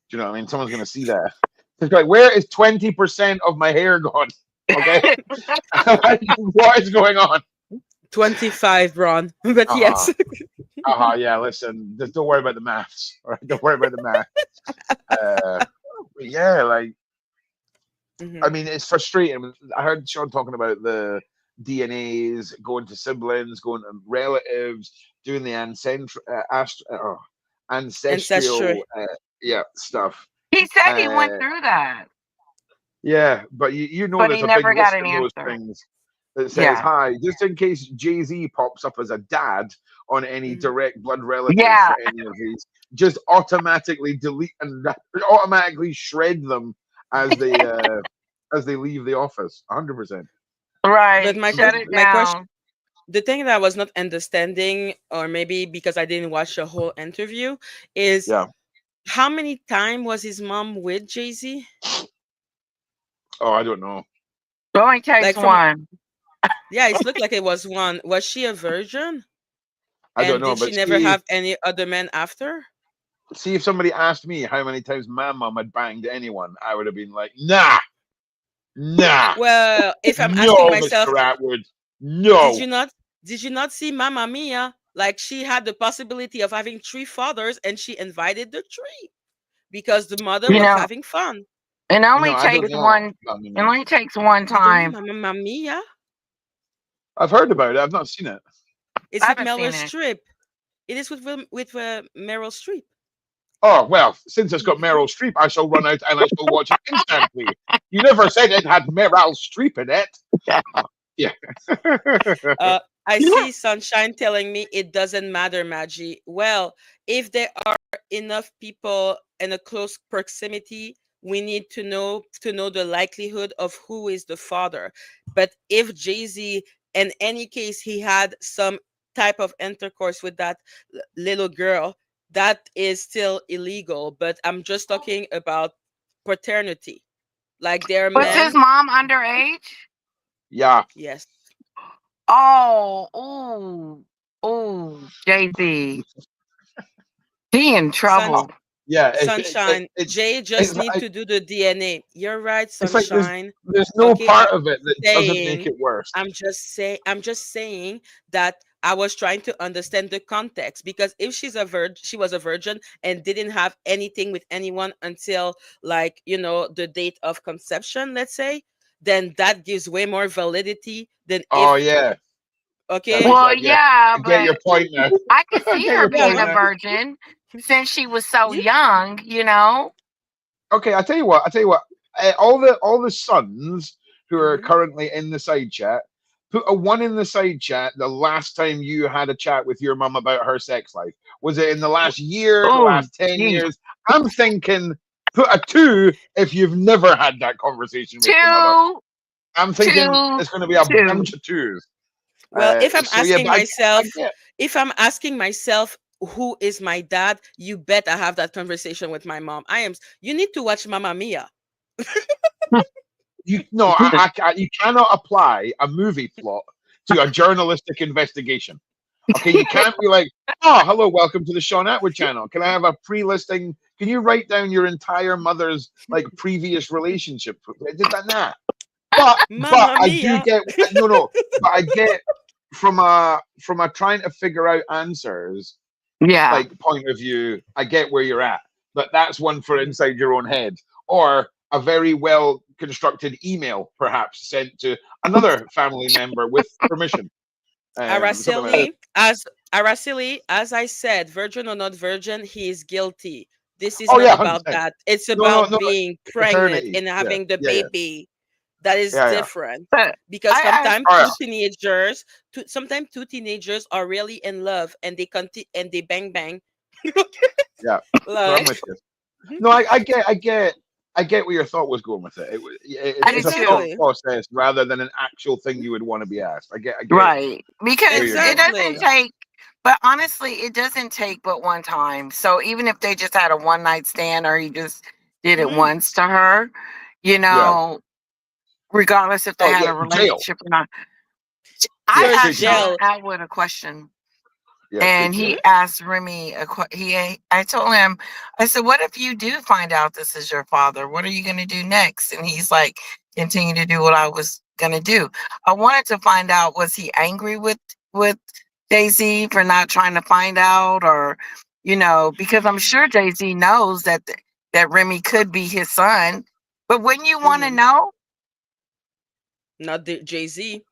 Do you know what I mean? Someone's going to see that. It's like, where is 20% of my hair gone? Okay, what is going on? 25, Ron. But Uh huh. yes. Yeah. Listen, just don't worry about the maths. All right, don't worry about the math. Yeah, like, I Hmm. mean, it's frustrating. I heard Sean talking about the DNAs going to siblings, going to relatives, doing the Ancestry. ancestral, yeah, stuff. He said he Uh, went through that, yeah, but you know, but he there's a big never got list an of those answer. things that says, Yeah. "Hi," just in case Jay-Z pops up as a dad on any Hmm. direct blood relative Yeah. for any of these. Just automatically delete and automatically shred them as they leave the office. 100%. But Right. Shut it my question, down. the thing that I was not understanding, or maybe because I didn't watch the whole interview, is Yeah. how many time was his mom with Jay-Z? Oh, I don't know. It only takes Like from one. yeah, it looked like it was one. Was she a virgin? I don't And know. did she But never have any other men after? see if somebody asked me how many times my mom had banged anyone, I would have been like, nah, nah, Well, if I'm asking no, myself, Mr. Atwood, did no. you not did you not see Mamma Mia? Like she had the possibility of having three fathers and she invited the three because the mother You was know, having fun. it only I don't takes know. one. I mean, It only takes one You don't know time. Mamma Mia? I've heard about it. I've not seen it. It's I with haven't Meryl seen it. Streep. It is with Meryl Streep. Oh well, since it's got Meryl Streep, I shall run out and I shall watch it instantly. You never said it had Meryl Streep in it. Oh, yeah. Uh, I see Sunshine telling me it doesn't matter, Maggie. Well, if there are enough people in a close proximity, we need to know the likelihood of who is the father. But if Jay-Z, in any case, he had some type of intercourse with that little girl, that is still illegal. But I'm just talking about paternity. Like there are Was his men, mom underage? Yeah. yes. Oh, ooh, ooh, Jay-Z. He in Sun, trouble. Yeah. Sunshine, It's Jay just it's need to do the DNA. You're right, it's like Sunshine. there's no Okay, part of it that doesn't make saying, it worse. I'm just saying that I was trying to understand the context, because if she was a virgin and didn't have anything with anyone until, like, the date of conception, let's say, then that gives way more validity than Oh if, yeah, that okay, makes Well, that. Yeah, yeah, I get your but point now. I could I see get her your yeah, being point a now. virgin since she was so yeah, young, you know? Okay, I tell you what. I tell you what. All the sons who are mhm, currently in the side chat, put a one in the side chat. The last time you had a chat with your mum about her sex life, was it in the last year, the Oh, last 10 years? geez. I'm thinking put a two if you've never had that conversation with your mother. Two, I'm thinking two, it's going to be a two. bunch of twos. well, if I'm So yeah, asking but I myself, get. who is my dad, you bet I have that conversation with my mom. You need to watch Mamma Mia. You no, you cannot apply a movie plot to a journalistic investigation. Okay, you can't be like, oh, hello, welcome to the Sean Atwood channel. Can I have a pre-listing? Can you write down your entire mother's like previous relationship? I did that now. But Mamma I do Mia. get no, but I get from a trying to figure out answers Yeah. like point of view, I get where you're at, but that's one for inside your own head, or a very well constructed email, perhaps sent to another family member with permission. Something like that. Araceli, as I said, virgin or not virgin, he is guilty. This is Oh not yeah, 100%. about that. It's No, no, about no. being pregnant Paternity. and Yeah, having the yeah, yeah, baby. That is yeah, yeah. different. But Because I asked, sometimes Oh yeah, sometimes two teenagers are really in love and they bang bang. yeah. No, I'm Like, with you. No, I get where your thought was going with it. I It's did a thought too. exactly. process rather than an actual thing you would want to be asked. I get Right. Because where you're it going. doesn't Exactly. take, but honestly, it doesn't take but one time. So even if they just had a one night stand or he just did it Mhm. once to her, you Yeah. know, regardless if they Oh had yeah, a jail. relationship or not. I Yeah, First straight asked to jail. Sean jail. Atwood a question. Yeah, straight And to jail. he asked Remy I told him, I said, what if you do find out this is your father? What are you going to do next? And he's like, continue to do what I was going to do. I wanted to find out, was he angry with Jay-Z for not trying to find out, or, because I'm sure Jay-Z knows that Remy could be his son, but wouldn't you want to Mhm. know? Not the Jay-Z.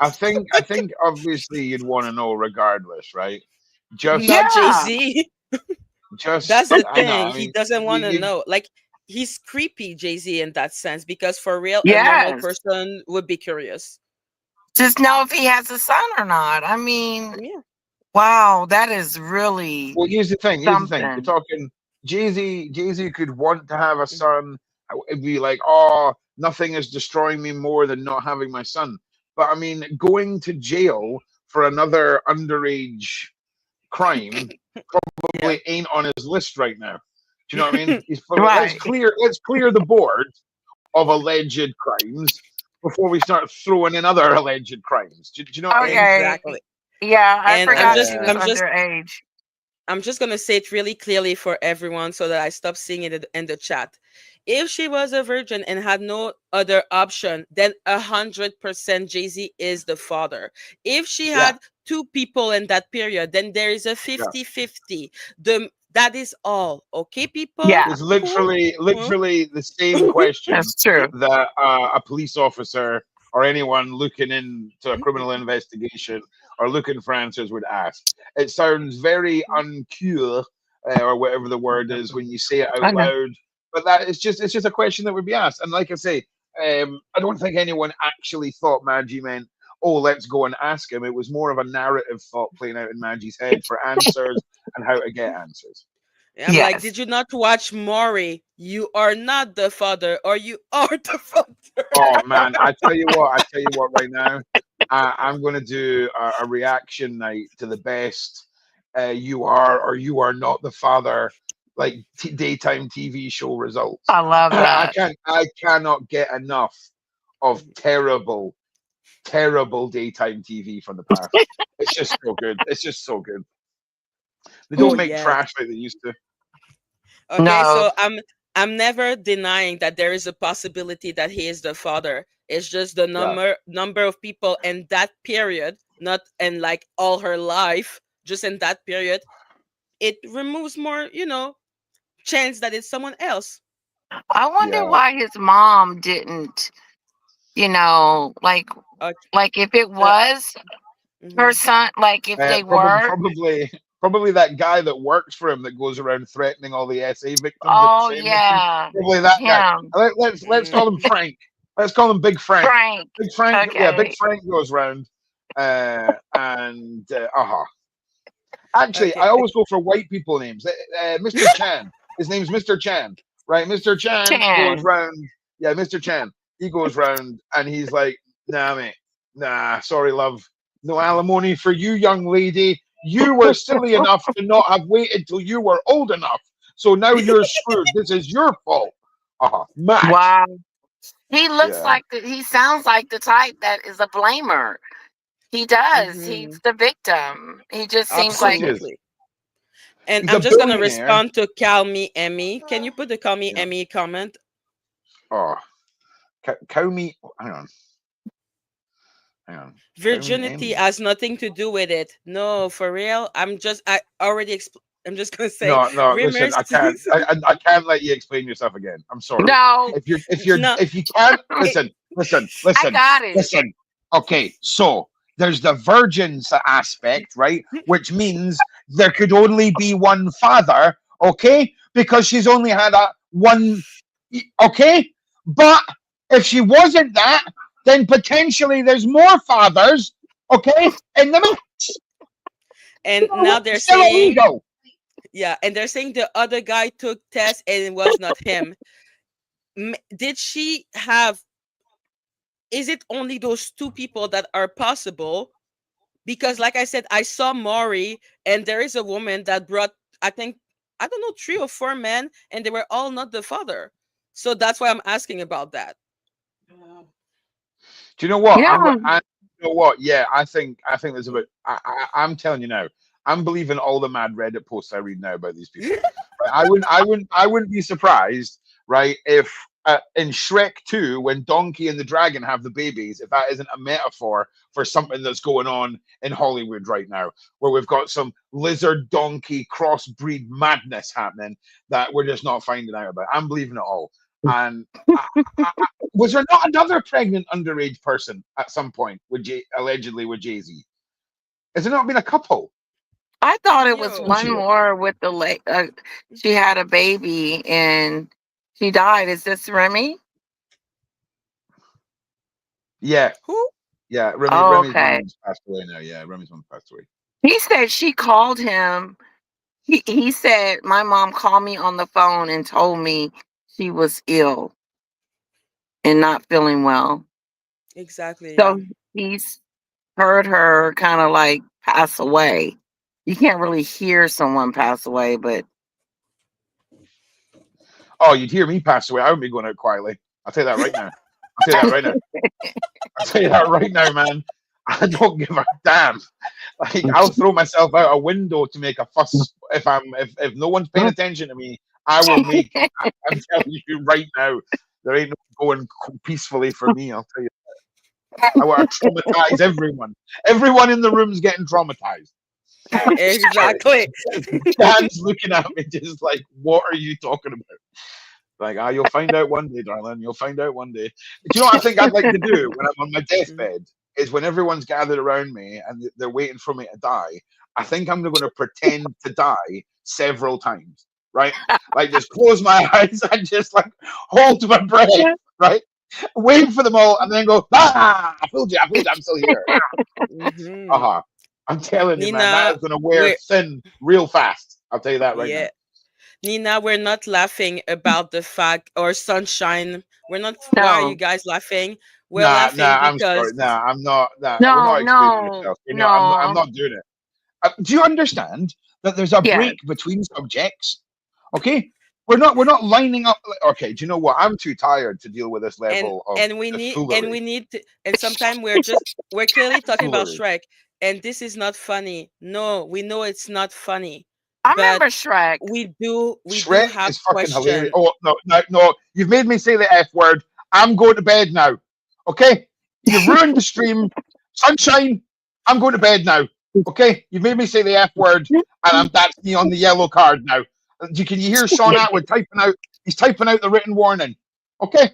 I think obviously you'd want to know regardless, right? Just Not Yeah. Jay-Z. That's just the I know. thing. I He mean, doesn't want to you know. Like, he's creepy, Jay-Z, in that sense, because for real, a normal Yes. person would be curious. Just know if he has a son or not. I mean, Yeah. wow, that is really well, here's the thing. Here's the thing. You're something. talking Jay-Z. Jay-Z could want to have a son. It'd be like, oh, nothing is destroying me more than not having my son. But I mean, going to jail for another underage crime Yeah. probably ain't on his list right now. Do you know what I mean? He's probably Right. let's clear the board of alleged crimes before we start throwing in other alleged crimes. Do you know what I mean? Okay. Exactly. Yeah, I And forgot he was Uh, underage. I'm just gonna say it really clearly for everyone so that I stop seeing it in the chat. If she was a virgin and had no other option, then 100% Jay-Z is the father. If she yeah, had two people in that period, then there is a yeah. 50-50. That is all. Okay, people? Yeah, It's Cool? literally Huh? the same question that's true. that a police officer or anyone looking into a criminal investigation or looking for answers would ask. It sounds very uncool, or whatever the word is when you say it I out know. loud. But that is just, it's just a question that would be asked. And like I say, I don't think anyone actually thought Maggie meant, oh, let's go and ask him. It was more of a narrative thought playing out in Maggie's head for answers and how to get answers. I'm like, Yes. did you not watch Maury? You are not the father, or you are the father. Oh man, I tell you what right now, I'm going to do a reaction night to the best you are or you are not the father, like daytime TV show results. I love that. I cannot get enough of terrible daytime TV from the past. It's just so good. It's just so good. They Oh don't make yes. trash like they used to. Okay, No. so I'm never denying that there is a possibility that he is the father. It's just the Yeah, number of people in that period, not in like all her life, just in that period. It removes more, chance that it's someone else. I wonder yeah. why his mom didn't, you know, Okay. like if it Uh, was her mhm. son, like if they Probably, were. probably that guy that works for him that goes around threatening all the SA victims at the Oh same meeting. yeah, Probably that guy. him, Let's call him Mm, Frank. Let's call him Big Frank. Frank. Big Frank, yeah, Big Okay. Frank goes round. And actually, okay. I always go for white people names. Mr. Chan. His name's Mr. Chan, right? Mr. Chan goes Chan. round. Yeah, Mr. Chan. He goes round and he's like, "Nah, mate. Nah, sorry, love. No alimony for you, young lady. You were silly enough to not have waited till you were old enough. So now you're screwed. This is your fault." Match. Wow. He looks Yeah, like he sounds like the type that is a blamer. He does. He's Mhm. the victim. He just of seems course like he is. Absolutely. And He's a I'm just gonna billionaire. respond to Call Me Emmy. Can you put the Call Me Yeah. Emmy comment? Oh, cow meat. Hang on. Hang on. Cow meat Virginity Emmy. has nothing to do with it. No, for real. I already I'm just gonna say No, no. Listen, rumors. I can't. I can't let you explain yourself again. I'm sorry. no. No, If you can't it, I got it. listen. Okay, so there's the virgins aspect, right? Which means there could only be one father, okay? Because she's only had a one, okay? But if she wasn't that, then potentially there's more fathers, okay? In the mix. and now they're Still saying, illegal. yeah, and they're saying the other guy took tests and it was not him. Did she have? Is it only those two people that are possible? Because, like I said, I saw Maury, and there is a woman that brought, I think, I don't know, 3 or 4 men, and they were all not the father. So that's why I'm asking about that. Do you know what? Yeah. You know what? Yeah, I think there's about. I'm telling you now. I'm believing all the mad Reddit posts I read now about these people. Right? I wouldn't be surprised, right, if in Shrek 2, when Donkey and the Dragon have the babies, if that isn't a metaphor for something that's going on in Hollywood right now, where we've got some lizard donkey crossbreed madness happening that we're just not finding out about. I'm believing it all. And was there not another pregnant underage person at some point with allegedly with Jay-Z? Has there not been a couple? I thought it was Yo, one more with the she had a baby and she died. Is this Remy? Yeah, who? yeah. Oh, Remy's okay. mom's passed away now. Yeah, Remy's mom passed away. He said she called him. He said my mom called me on the phone and told me she was ill and not feeling well. Exactly, yeah. So he's heard her kind of like pass away. You can't really hear someone pass away, but Oh, you'd hear me pass away. I wouldn't be going out quietly. I'll tell you that right now. I'll tell you that right now. I'll tell you that right now, man. I don't give a damn. Like I'll throw myself out a window to make a fuss if no one's paying attention to me. I will make. I'm telling you right now, there ain't no going peacefully for me. I'll tell you. I want to traumatize everyone. Everyone in the room's getting traumatized. Exactly. Dan's looking at me just like, what are you talking about? Like, ah, you'll find out one day, darling. You'll find out one day. Do you know what I think I'd like to do when I'm on my Mhm. deathbed? Is when everyone's gathered around me and they're waiting for me to die. I think I'm going to pretend to die several times, right? Like just close my eyes and just like hold my breath, right? Wait for them all and then go, ah, I fooled you, I'm still here. Mhm. Uh-huh. I'm telling you, man, that Nina, is going to wear we're thin real fast. I'll tell you that right now. yeah. Nina, we're not laughing about the fact or sunshine. We're not. Why are you No, guys laughing? We're Nah, laughing nah, I'm because sorry. Nah, I'm not. Nah, we're no, not explaining no, yourself. You know, I'm no. not doing it. Do you understand that there's a Yes. break between subjects? Okay, we're not lining up. Okay, do you know what? I'm too tired to deal with this and level of and we need and foolery. we need to, and sometimes we're clearly talking about Foolery. Shrek, and this is not funny. No, we know it's not funny, I but remember Shrek. we do Shrek have is fucking hilarious. question. Oh no, no, no! You've made me say the F word. I'm going to bed now. Okay, you've ruined the stream. Sunshine, I'm going to bed now. Okay, you've made me say the F word, and that's me on the yellow card now. Can you hear Sean Atwood typing out? He's typing out the written warning. Okay,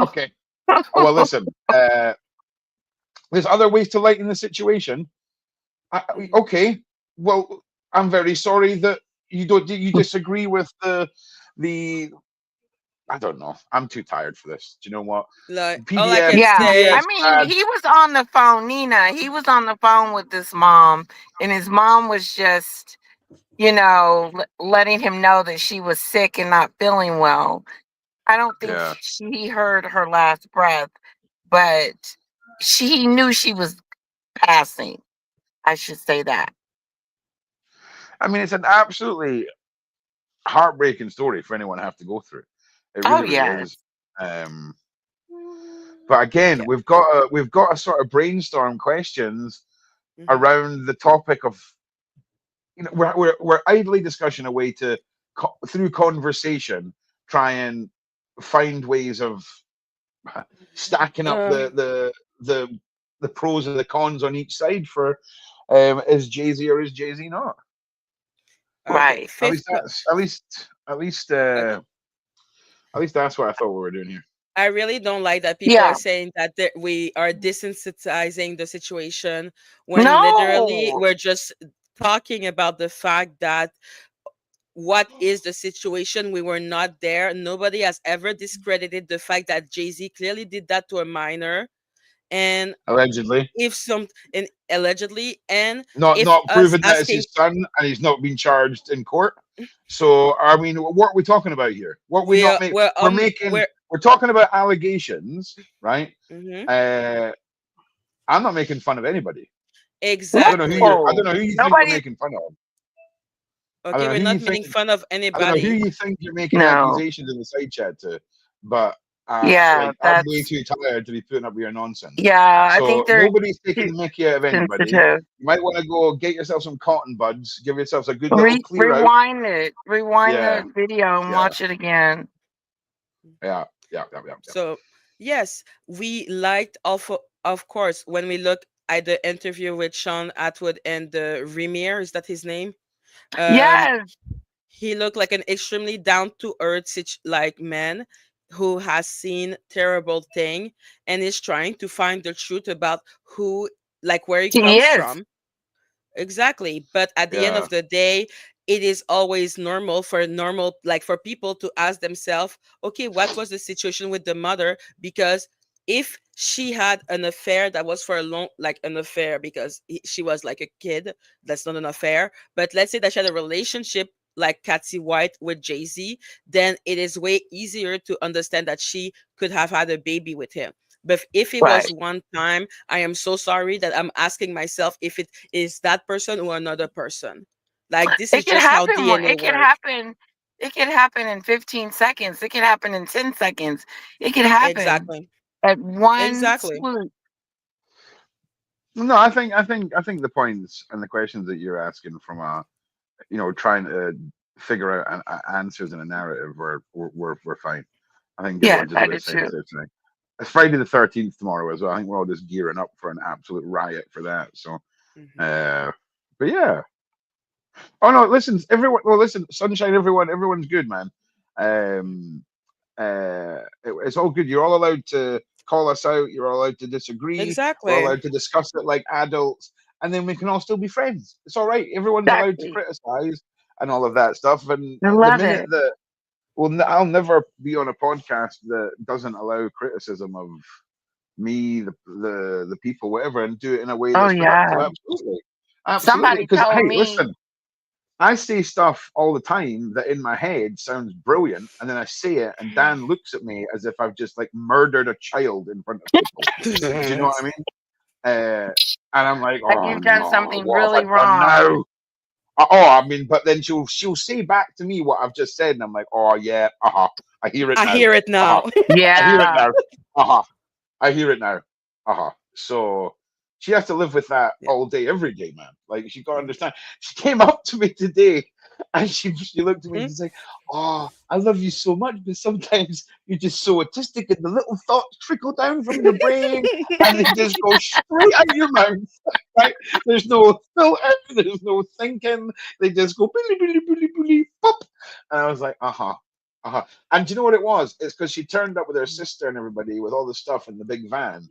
okay. Oh well, listen. There's other ways to lighten the situation. Mhm. Okay, well, I'm very sorry that you disagree with the. I don't know. I'm too tired for this. Do you know what? Like all I PBS can Yeah, I say, PBS mean, bad. he was on the phone, Nina. He was on the phone with his mom, and his mom was just, letting him know that she was sick and not feeling well. I don't think Yeah. she heard her last breath, but she knew she was passing. I should say that. I mean, it's an absolutely heartbreaking story for anyone to have to go through. It Oh really, really yes, is. But again, yeah. we've got to sort of brainstorm questions Mhm. around the topic of we're idly discussing a way to through conversation try and find ways of stacking up Um, the the pros and the cons on each side for is Jay-Z or is Jay-Z not? okay, right. At fifth. least that's at least that's what I thought we were doing here. I really don't like that people are Yeah. saying that we are desensitizing the situation when literally No. we're just talking about the fact that what is the situation? We were not there. Nobody has ever discredited the fact that Jay Z clearly did that to a minor. And Allegedly. if some, and allegedly, and if Not us proven that it's asking, his son and he's not been charged in court. So I mean, what are we talking about here? What we not make? We're talking about allegations, right? mhm, Uh, I'm not making fun of anybody. exactly. I don't No. know who you think you're Nobody. making fun of. I don't Okay, know we're who you not think making fun of I don't know who anybody. you think you're making No. accusations in the side chat to, but Yeah, like I'm way that's. too tired to be putting up with your nonsense. Yeah, I think So they're nobody's taking too the mickey out of anybody. sensitive. You might want to go get yourself some cotton buds, give yourselves a good little clear out. Rewind it. Rewind Yeah, the video and yeah, watch it again. yeah. So yes, we liked of course when we look at the interview with Sean Atwood and Remir, is that his name? Um, Yes. he looked like an extremely down to earth like man who has seen terrible thing and is trying to find the truth about who, like where he He comes is. from. Exactly. But at the end Yeah. of the day, it is always normal, like for people to ask themselves, okay, what was the situation with the mother? Because if she had an affair that was for a long, like an affair because she was like a kid, that's not an affair. But let's say that she had a relationship like Patsy White with Jay Z, then it is way easier to understand that she could have had a baby with him. But if it was Right. one time, I am so sorry that I'm asking myself if it is that person or another person. Like this is It can just how happen. DNA It can works. happen. It can happen in 15 seconds. It can happen in 10 seconds. It can happen Exactly. at one Exactly. swoop. No, I think the points and the questions that you're asking from trying to figure out answers in a narrative were fine. I think Yeah, everyone's just a I bit did too. sensitive tonight. It's Friday the 13th tomorrow as well. I think we're all just gearing up for an absolute riot for that. So, Mhm. uh, but yeah. Oh no, listen, everyone. Well, listen, sunshine, everyone's good, man. Um, It's all good. You're all allowed to call us out. You're all allowed to disagree. We're all Exactly. allowed to discuss it like adults, and then we can all still be friends. It's all right. Everyone's allowed to Exactly. criticize and all of that stuff. And I the love minute it. that I'll never be on a podcast that doesn't allow criticism of me, the people, whatever, and do it in a way Oh that's yeah. productive. Absolutely, absolutely. Somebody Because told hey, me, listen, I say stuff all the time that in my head sounds brilliant, and then I say it, and Dan looks at me as if I've just like murdered a child in front of people. Do you know what I mean? And I'm like, like oh you've done no, something what have really I done wrong. now? Oh, I mean, but then she'll say back to me what I've just said, and I'm like, oh yeah, I hear it I now, hear it now. I hear it Yeah. now, I hear it now, So she has to live with that Yeah. all day, every day, man. Like she got to understand. She came up to me today, and she looked at me and Mhm. she's like, "Oh, I love you so much, but sometimes you're just so autistic, and the little thoughts trickle down from your brain, and they just go straight out your mouth." Right? There's no filter, there's no thinking. They just go billy billy billy billy pop. And I was like, And do you know what it was? It's because she turned up with her sister and everybody with all the stuff in the big van.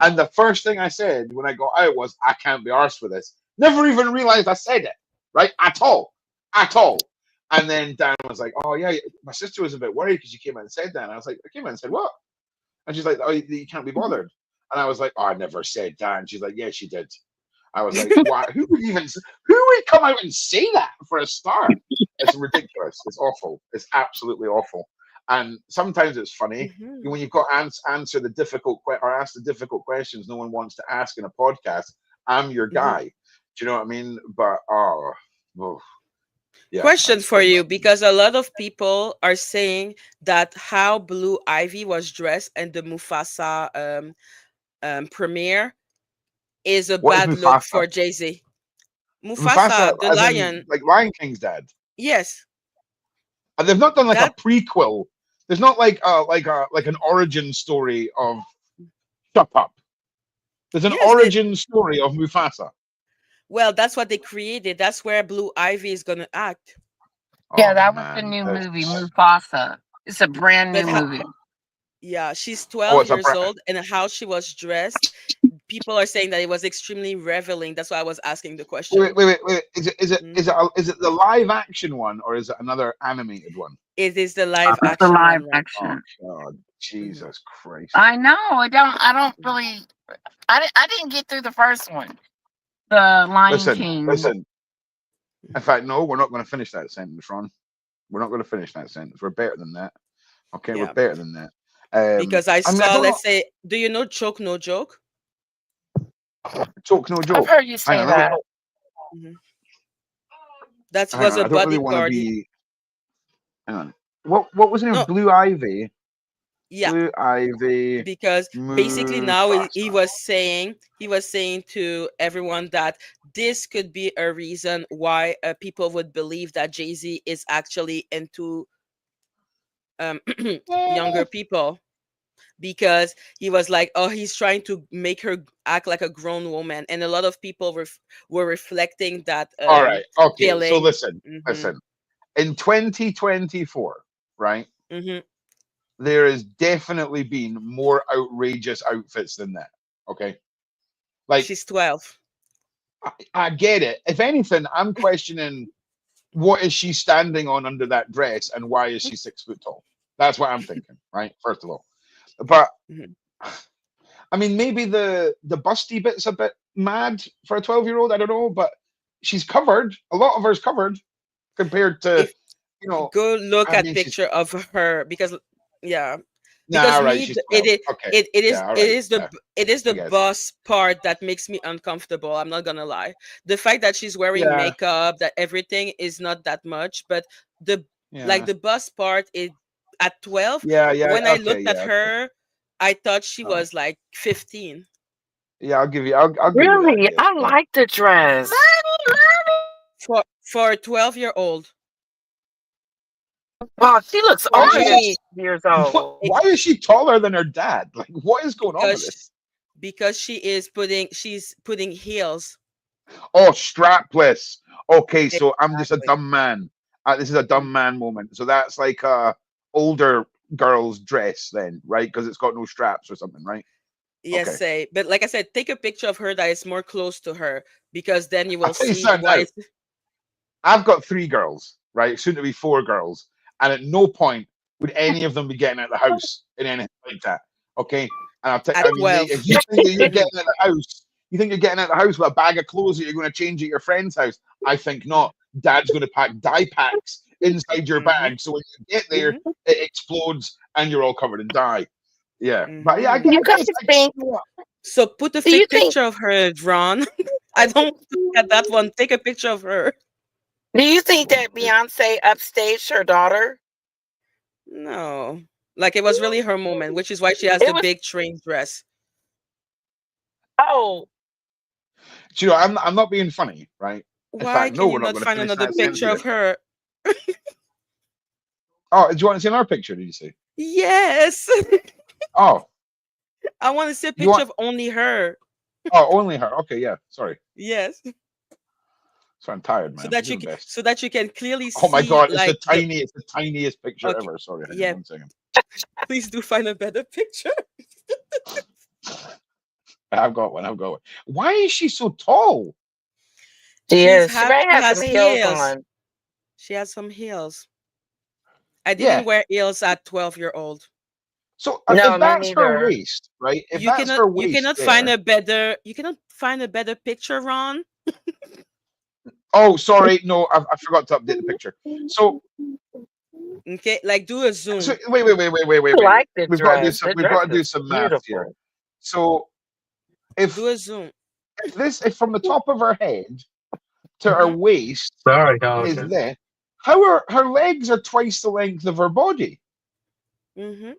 And the first thing I said when I got out was, I can't be arsed with this. Never even realized I said it, right? At all. At all. And then Dan was like, oh, yeah, my sister was a bit worried because you came out and said that. And I was like, I came out and said, what? And she's like, oh, you can't be bothered. And I was like, oh, I never said that. And she's like, yeah, she did. I was like, why? Who would come out and say that for a start? It's ridiculous. It's awful. It's absolutely awful. And sometimes it's funny Mhm. when you've got to answer the difficult or ask the difficult questions no one wants to ask in a podcast. I'm your Mhm. guy. Do you know what I mean? But oh, yeah, Question that's for pretty you, much. because a lot of people are saying that how Blue Ivy was dressed in the Mufasa premiere is a What is bad look Mufasa? for Jay-Z. Mufasa, Mufasa, the as in lion. like Lion King's dad. Yes, And they've not done like a that prequel. There's not like an origin story of Shut Up. There's an yes, origin story of Mufasa. well, that's what they created. That's where Blue Ivy is gonna act. Yeah, Oh that was the man, new movie, that's Mufasa. It's a brand But new movie. yeah, she's oh, 12 years old, and how she was dressed, people are saying that it was extremely revealing. That's why I was asking the wait, question. wait, wait, wait. Mhm. Is it the live action one or is it another animated one? It is the live It's the action live one, right? Oh action. God, Mhm. Jesus Christ! I know. I don't really. I didn't get through the first one, the Lion Listen, King. listen. In fact, no, we're not going to finish that sentence, Ron. We're not going to finish that sentence. We're better than that. Okay, we're Yeah, better than that. because I I mean, I saw, don't know. let's say, do you know Choke No Joke? Joke, no I've joke. heard you Hang say on, let me. that. Mhm. That Hang was on. a I don't really body want to party. be. Hang on. What was the name? No, Blue Ivy. yeah, Blue Ivy. because basically now he Mufasa. was saying to everyone that this could be a reason why people would believe that Jay-Z is actually into um, Eh, younger people, because he was like, oh, he's trying to make her act like a grown woman, and a lot of people were reflecting that All right. Okay. So feeling. listen. Hmm. Listen. In 2024, right? Hmm. There has definitely been more outrageous outfits than that. Okay. Like She's 12. I get it. If anything, I'm questioning what is she standing on under that dress and why is she 6 foot tall? That's what I'm thinking, right? First of all. But Mhm. I mean, maybe the busty bit's a bit mad for a 12-year-old. I don't know, but she's covered. A lot of her's covered compared to, If you know. go look I at mean, she's picture of her, because yeah, nah, because right. me She's it 12. is Okay, it is yeah, all it right, is the yeah, it is I the guess. boss part that makes me uncomfortable. I'm not gonna lie. The fact that she's wearing Yeah, makeup, that everything is not that much, but the like yeah, the boss part is at 12. yeah, yeah. When I Okay, looked at yeah, okay. her, I thought she Oh, was like 15 yeah. I'll give you that. Really, Yeah, I yeah. like the dress. for a 12-year-old. Well, she looks Why older is than Mommy, she? years What? old. Why is she taller than her dad? Like, what is going on with because this? because she's putting heels. Oh, strapless. Okay, so I'm just a Exactly. dumb man. This is a dumb Mhm. man moment. So that's like older girl's dress then, right? Because it's got no straps or something, right? Yes, Okay. say. But like I said, take a picture of her that is more close to her, because then you I'll will tell you see something why now. I've got 3 girls, right? Soon to be 4 girls, and at no point would any of them be getting out of the house in anything like that. Okay, and at I mean, 12. if you think that you're Mhm, getting out of the house, you think you're getting out of the house with a bag of clothes that you're going to change at your friend's house. I think not. Dad's going to pack dye packs inside your mhm, bag, so when you get there, mhm, it explodes and you're all covered in dye. Yeah, but yeah, mhm. You I guys guess think? you know what? So put a Do you fake think? picture of her, Ron. I don't want to look at that one. Take a picture of her. Do you think that Okay. Beyonce upstaged her daughter? No. Like it was really her moment, which is why she has It the was. big train dress. Oh, Do you know, I'm not being funny, right? In Why fact, no, can you we're not not going to find finish another that sentence picture either. of her? Oh, do you want to see another picture? Did you say? Yes. Oh, I want to see a you picture want? of only her. Oh, only her. Okay, yeah. Sorry, Yes. so I'm tired, man. I'm doing best. So that you can clearly Oh my see god, like the it's the tiniest picture okay. ever. Sorry, hang on Yeah, 1 second. please do find a better picture. I've got one. I've got one. Why is she so tall? she might She have some has heels heels. on. She has some heels. I didn't Yeah. wear heels at 12-year-old. So No, if me that's her neither. waist, right? If that's her You waist cannot find there. a better picture, Ron. Oh, sorry. No, I forgot to update the picture. So Okay, like do a zoom. I wait. like the We've got to do dress. some. The We've dress got to do is some math here. beautiful. So Do if a zoom. if from the top of her head to her Hmm. waist Sorry, is Dawson. there, how are her legs are twice the length of her body? Hmm.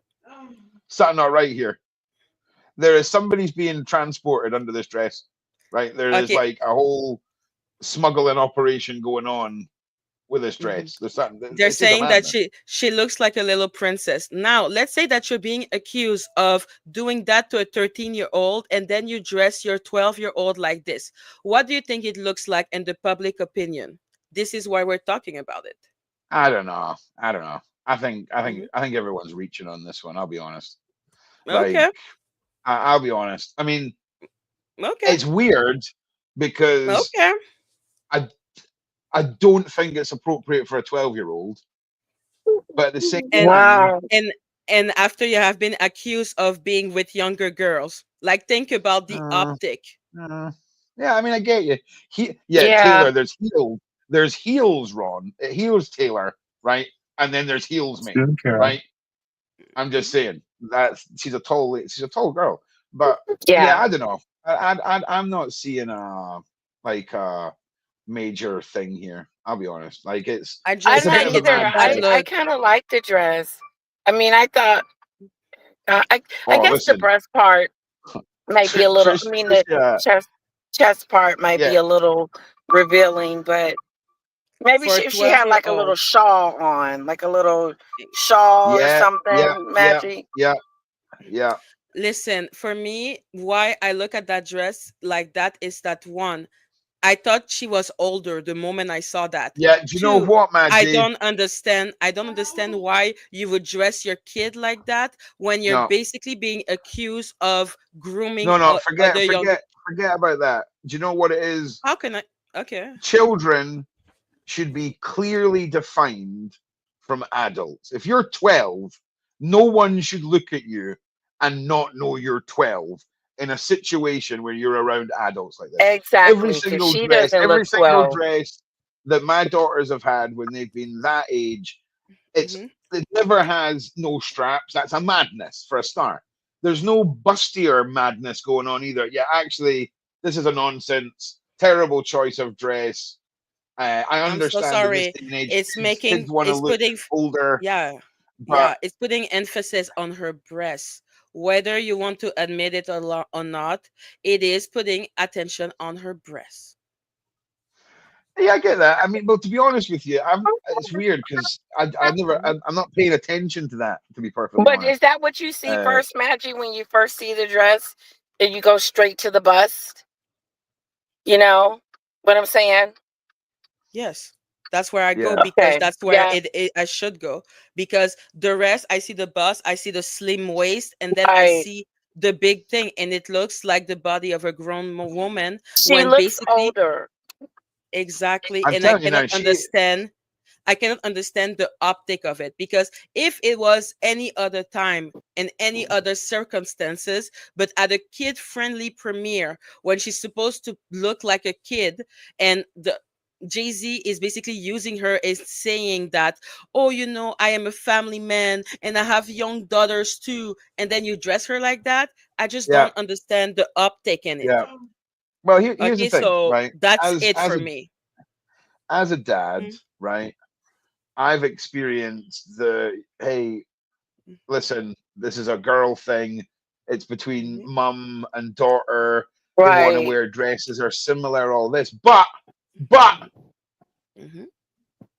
Something not right here. There is somebody's being transported under this dress, right? There is Okay. like a whole smuggling operation going on with this Hmm. dress. There's something. They're It's a saying that madness. she looks like a little princess. Now, let's say that you're being accused of doing that to a 13-year-old, and then you dress your 12-year-old like this. What do you think it looks like in the public opinion? This is why we're talking about it. I don't know. I don't know. Hmm. I think everyone's reaching on this one. I'll be honest. Like Okay. I'll be honest. I mean, Okay. it's weird because Okay. I I don't think it's appropriate for a 12-year-old, but at the same And time, Wow. and and after you have been accused of being with younger girls, like think about the uh, optic. uh, yeah, I mean, I get you. Yeah, Yeah. Taylor. There's heels, Ron. Heels, Taylor, right? And then there's heels, me, Skincare. right? I'm just saying that she's a tall girl, but yeah, Yeah. I don't know. I'm not seeing a major thing here. I'll be honest. Like I it's just I'm a bit not think of a it's either. a mad bad dress. I look. kind of like the dress. I mean, I thought. I Oh, guess the listen, breast part might be a little. I mean, the Trisha, chest part might be yeah, a little revealing, but maybe For a if she had like a little 12-year-old. shawl on, like a little shawl or yeah, yeah, something, yeah, magic. yeah, yeah, Listen, for me, why I look at that dress like that is that one, I thought she was older the moment I saw that. yeah. Do you know Two, what, Maggie? I don't understand why you would dress your kid like that when you're No, basically being accused of grooming no. other younger. Forget about that. Do you know what it is? How can I? Okay. Children should be clearly defined from adults. If you're 12, no one should look at you and not know you're 12 in a situation where you're around adults like this. Exactly, because she doesn't Every look single 12. dress that my daughters have had when they've been that age, Hmm. it never has no straps. That's a madness for a start. There's no bustier madness going on either. Yeah, actually, this is a nonsense, terrible choice of dress. I I'm so understand in this sorry. day and age, It's kids making, want to it's look putting, older, yeah, but it's putting emphasis on her breasts. Whether you want to admit it or not, it is putting attention on her breasts. yeah, I get that. I mean, but to be honest with you, it's weird because I'm not paying attention to that. To be perfectly But is honest, that what you see uh, first, Maggie, when you first see the dress? And you go straight to the bust? You know what I'm saying? Yes. That's where I go Yeah. because Okay. that's where Yeah. I should go. Because the rest, I see the bust, I see the slim waist, and then I Right. see the big thing, and it looks like the body of a grown woman She when looks basically, older. exactly, I'm and I telling you cannot now, she understand. I cannot understand the optic of it because if it was any other time in any other circumstances, but at a kid-friendly premiere when she's supposed to look like a kid, and the Jay-Z is basically using her as saying that, oh, I am a family man and I have young daughters too, and then you dress her like that, I just yeah, don't understand the optic in it. yeah. Well, here's the Okay, thing, so right? that's As it as for a me. as a dad, Mhm, right? I've experienced the, hey, listen, this is a girl thing. It's between mhm, mum and daughter. They want to Right. wear dresses or similar, all this. But mhm.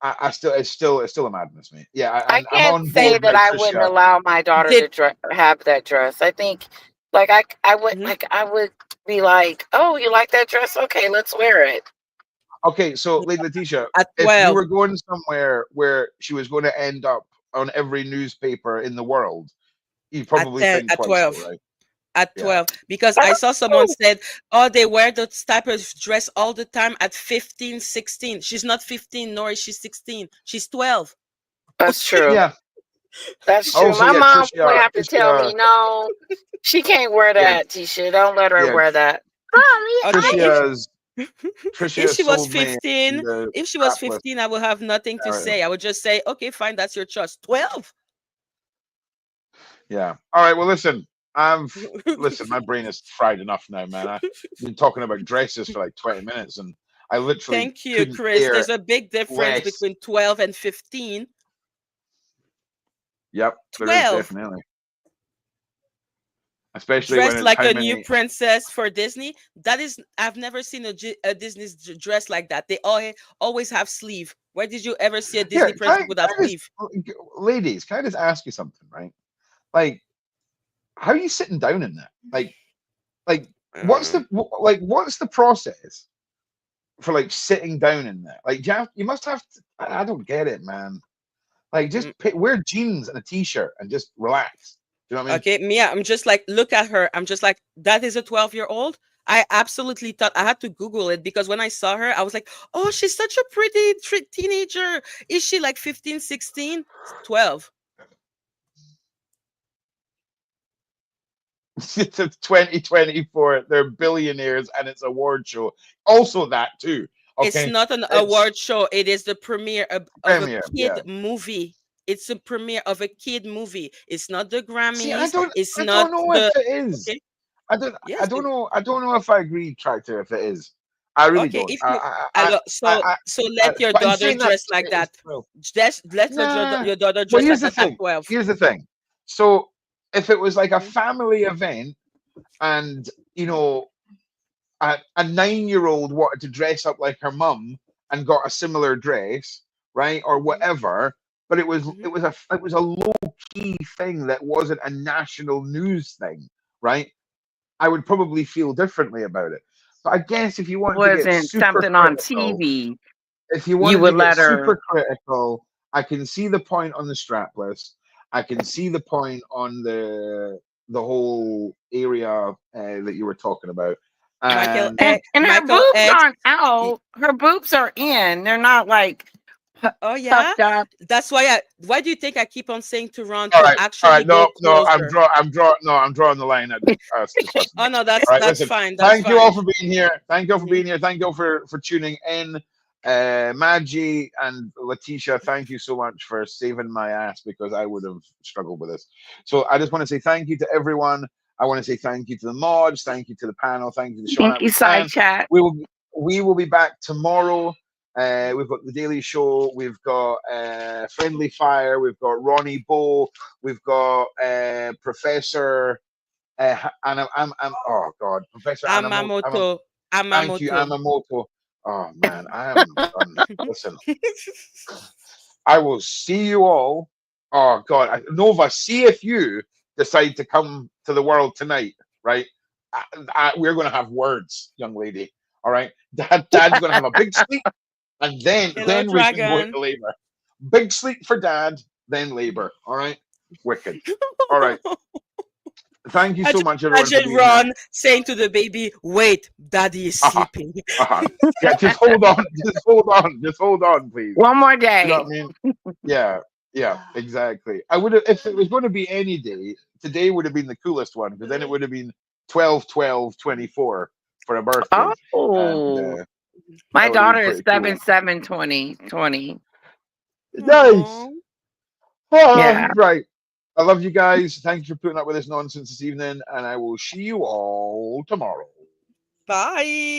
I still, it's still a madness, mate. Yeah, I and I'm can't on say board that with I wouldn't Trisha. allow my daughter Did to have that dress. I think, like, mhm. I would be like, oh, you like that dress? Okay, let's wear it. Okay, so Yeah, Lady Letitia, at if you 12. were going somewhere where she was going to end up on every newspaper in the world, you At probably 10, think at twice, though, 12, right? at Yeah. 12. Because I saw someone Oh, said, oh, they wear this type of dress all the time at 15, 16. She's not 15, nor is she 16. She's 12. that's Okay. true. Yeah. That's true. Also, My yeah, mom would Trisha, have to tell Trisha, me, no, she can't wear yeah, that Tisha. Don't let her yeah, wear that. Mommy, Okay. I Trisha's If Tricia she was sold me 15, the if she was strapless 15, I would have nothing to narrative. say. I would just say, okay, fine, that's your choice. 12. Yeah. All right. Well, listen, my brain is fried enough now, man. I've been talking about dresses for like 20 minutes, and I literally Thank you, couldn't Chris. care There's a big difference less. between 12 and 15. Yep, there is 12. definitely, especially when Dressed it's like how a new many. princess for Disney. That is, I've never seen a Disney dress like that. They always have sleeve. Where did you ever see a Yeah. Disney princess without sleeve? Ladies, can I just ask you something, right? Like, how are you sitting down in that? Like, Uh, what's the process for like sitting down in that? Like, you must have. I don't get it, man. Like, mm, just wear jeans and a t-shirt and just relax. Do you know what I mean? okay, Mia, I'm just like, look at her. I'm just like, that is a 12-year-old. I absolutely thought I had to Google it because when I saw her, I was like, oh, she's such a pretty teenager. Is she like 15, 16, 12? It's 2024. They're billionaires and it's award show. Also, that too. It's Okay, not an it's award show. It is the premiere of a premiere. kid Yeah. movie. It's a premiere of a kid movie. It's not the See, Grammys. It's I not don't know if the it is. okay. I Yes. don't know. I don't know if I agree, Tractor. If it is, I really Okay. don't. If you so let your But in daughter saying that, dress like it's that. 12. Just let Nah. your daughter Well, dress here's like the that at thing. 12. Here's the thing. So, if it was like a Mhm, family event, and you know, a 9-year-old wanted to dress up like her mum and got a similar dress, right, or mhm, whatever, but mhm. it was a low key thing that wasn't a national news thing, right? I would probably feel differently about it. But I guess if you want to get wasn't super something on critical, TV, if you you wanted to would get let her. super critical, I can see the point on the strapless. I can see the point on the whole area that you were talking about, Michael and X. And her Michael boobs X. aren't out. Her boobs are in. They're not like Oh yeah. puffed up. That's why do you think I keep on saying to Ron all to right, all actually right. go No, closer? I'm drawing the line at us discussing Oh this. no, All right, that's listen. fine. That's Thank you all fine. for being here. Thank you all for Mhm. being here. Thank you all for tuning in. Maggie and Letitia, thank you so much for saving my ass because I would have struggled with this. So I just want to say thank you to everyone. I want to say thank you to the mods, thank you to the panel, thank you to Sean Thank you, Atlas, side and chat. we will we will be back tomorrow. We've got the Daily Show. We've got Friendly Fire. We've got Ronnie Bow. We've got Professor. Oh God, Professor Anamoto. Amamoto. Thank you, Amamoto. Amamoto. Oh man, I am done. Listen, I will see you all. Oh God, Nova, see if you decide to come to the world tonight, right? We're going to have words, young lady. All right, Dad's going to have a big sleep. And then Hello, we can go dragon. into labor. Big sleep for dad, then labor. All right, wicked. All right. Thank you I so just much, everyone, for imagine being here. Ron saying to the baby, "Wait, daddy is Uh-huh. sleeping." Uh-huh. Yeah, just hold on. Just hold on. Just hold on, please. One more You know day. what I mean? Yeah. Yeah, exactly. I would have, if it was going to be any day, today would have been the coolest one, because then it would have been 12/12/24 for a birthday. And Oh, my that would have been daughter is pretty cool. 7/7/2020. Nice. Aww. Ah, Yeah. right. I love you guys. Thank you for putting up with this nonsense this evening, and I will see you all tomorrow. Bye.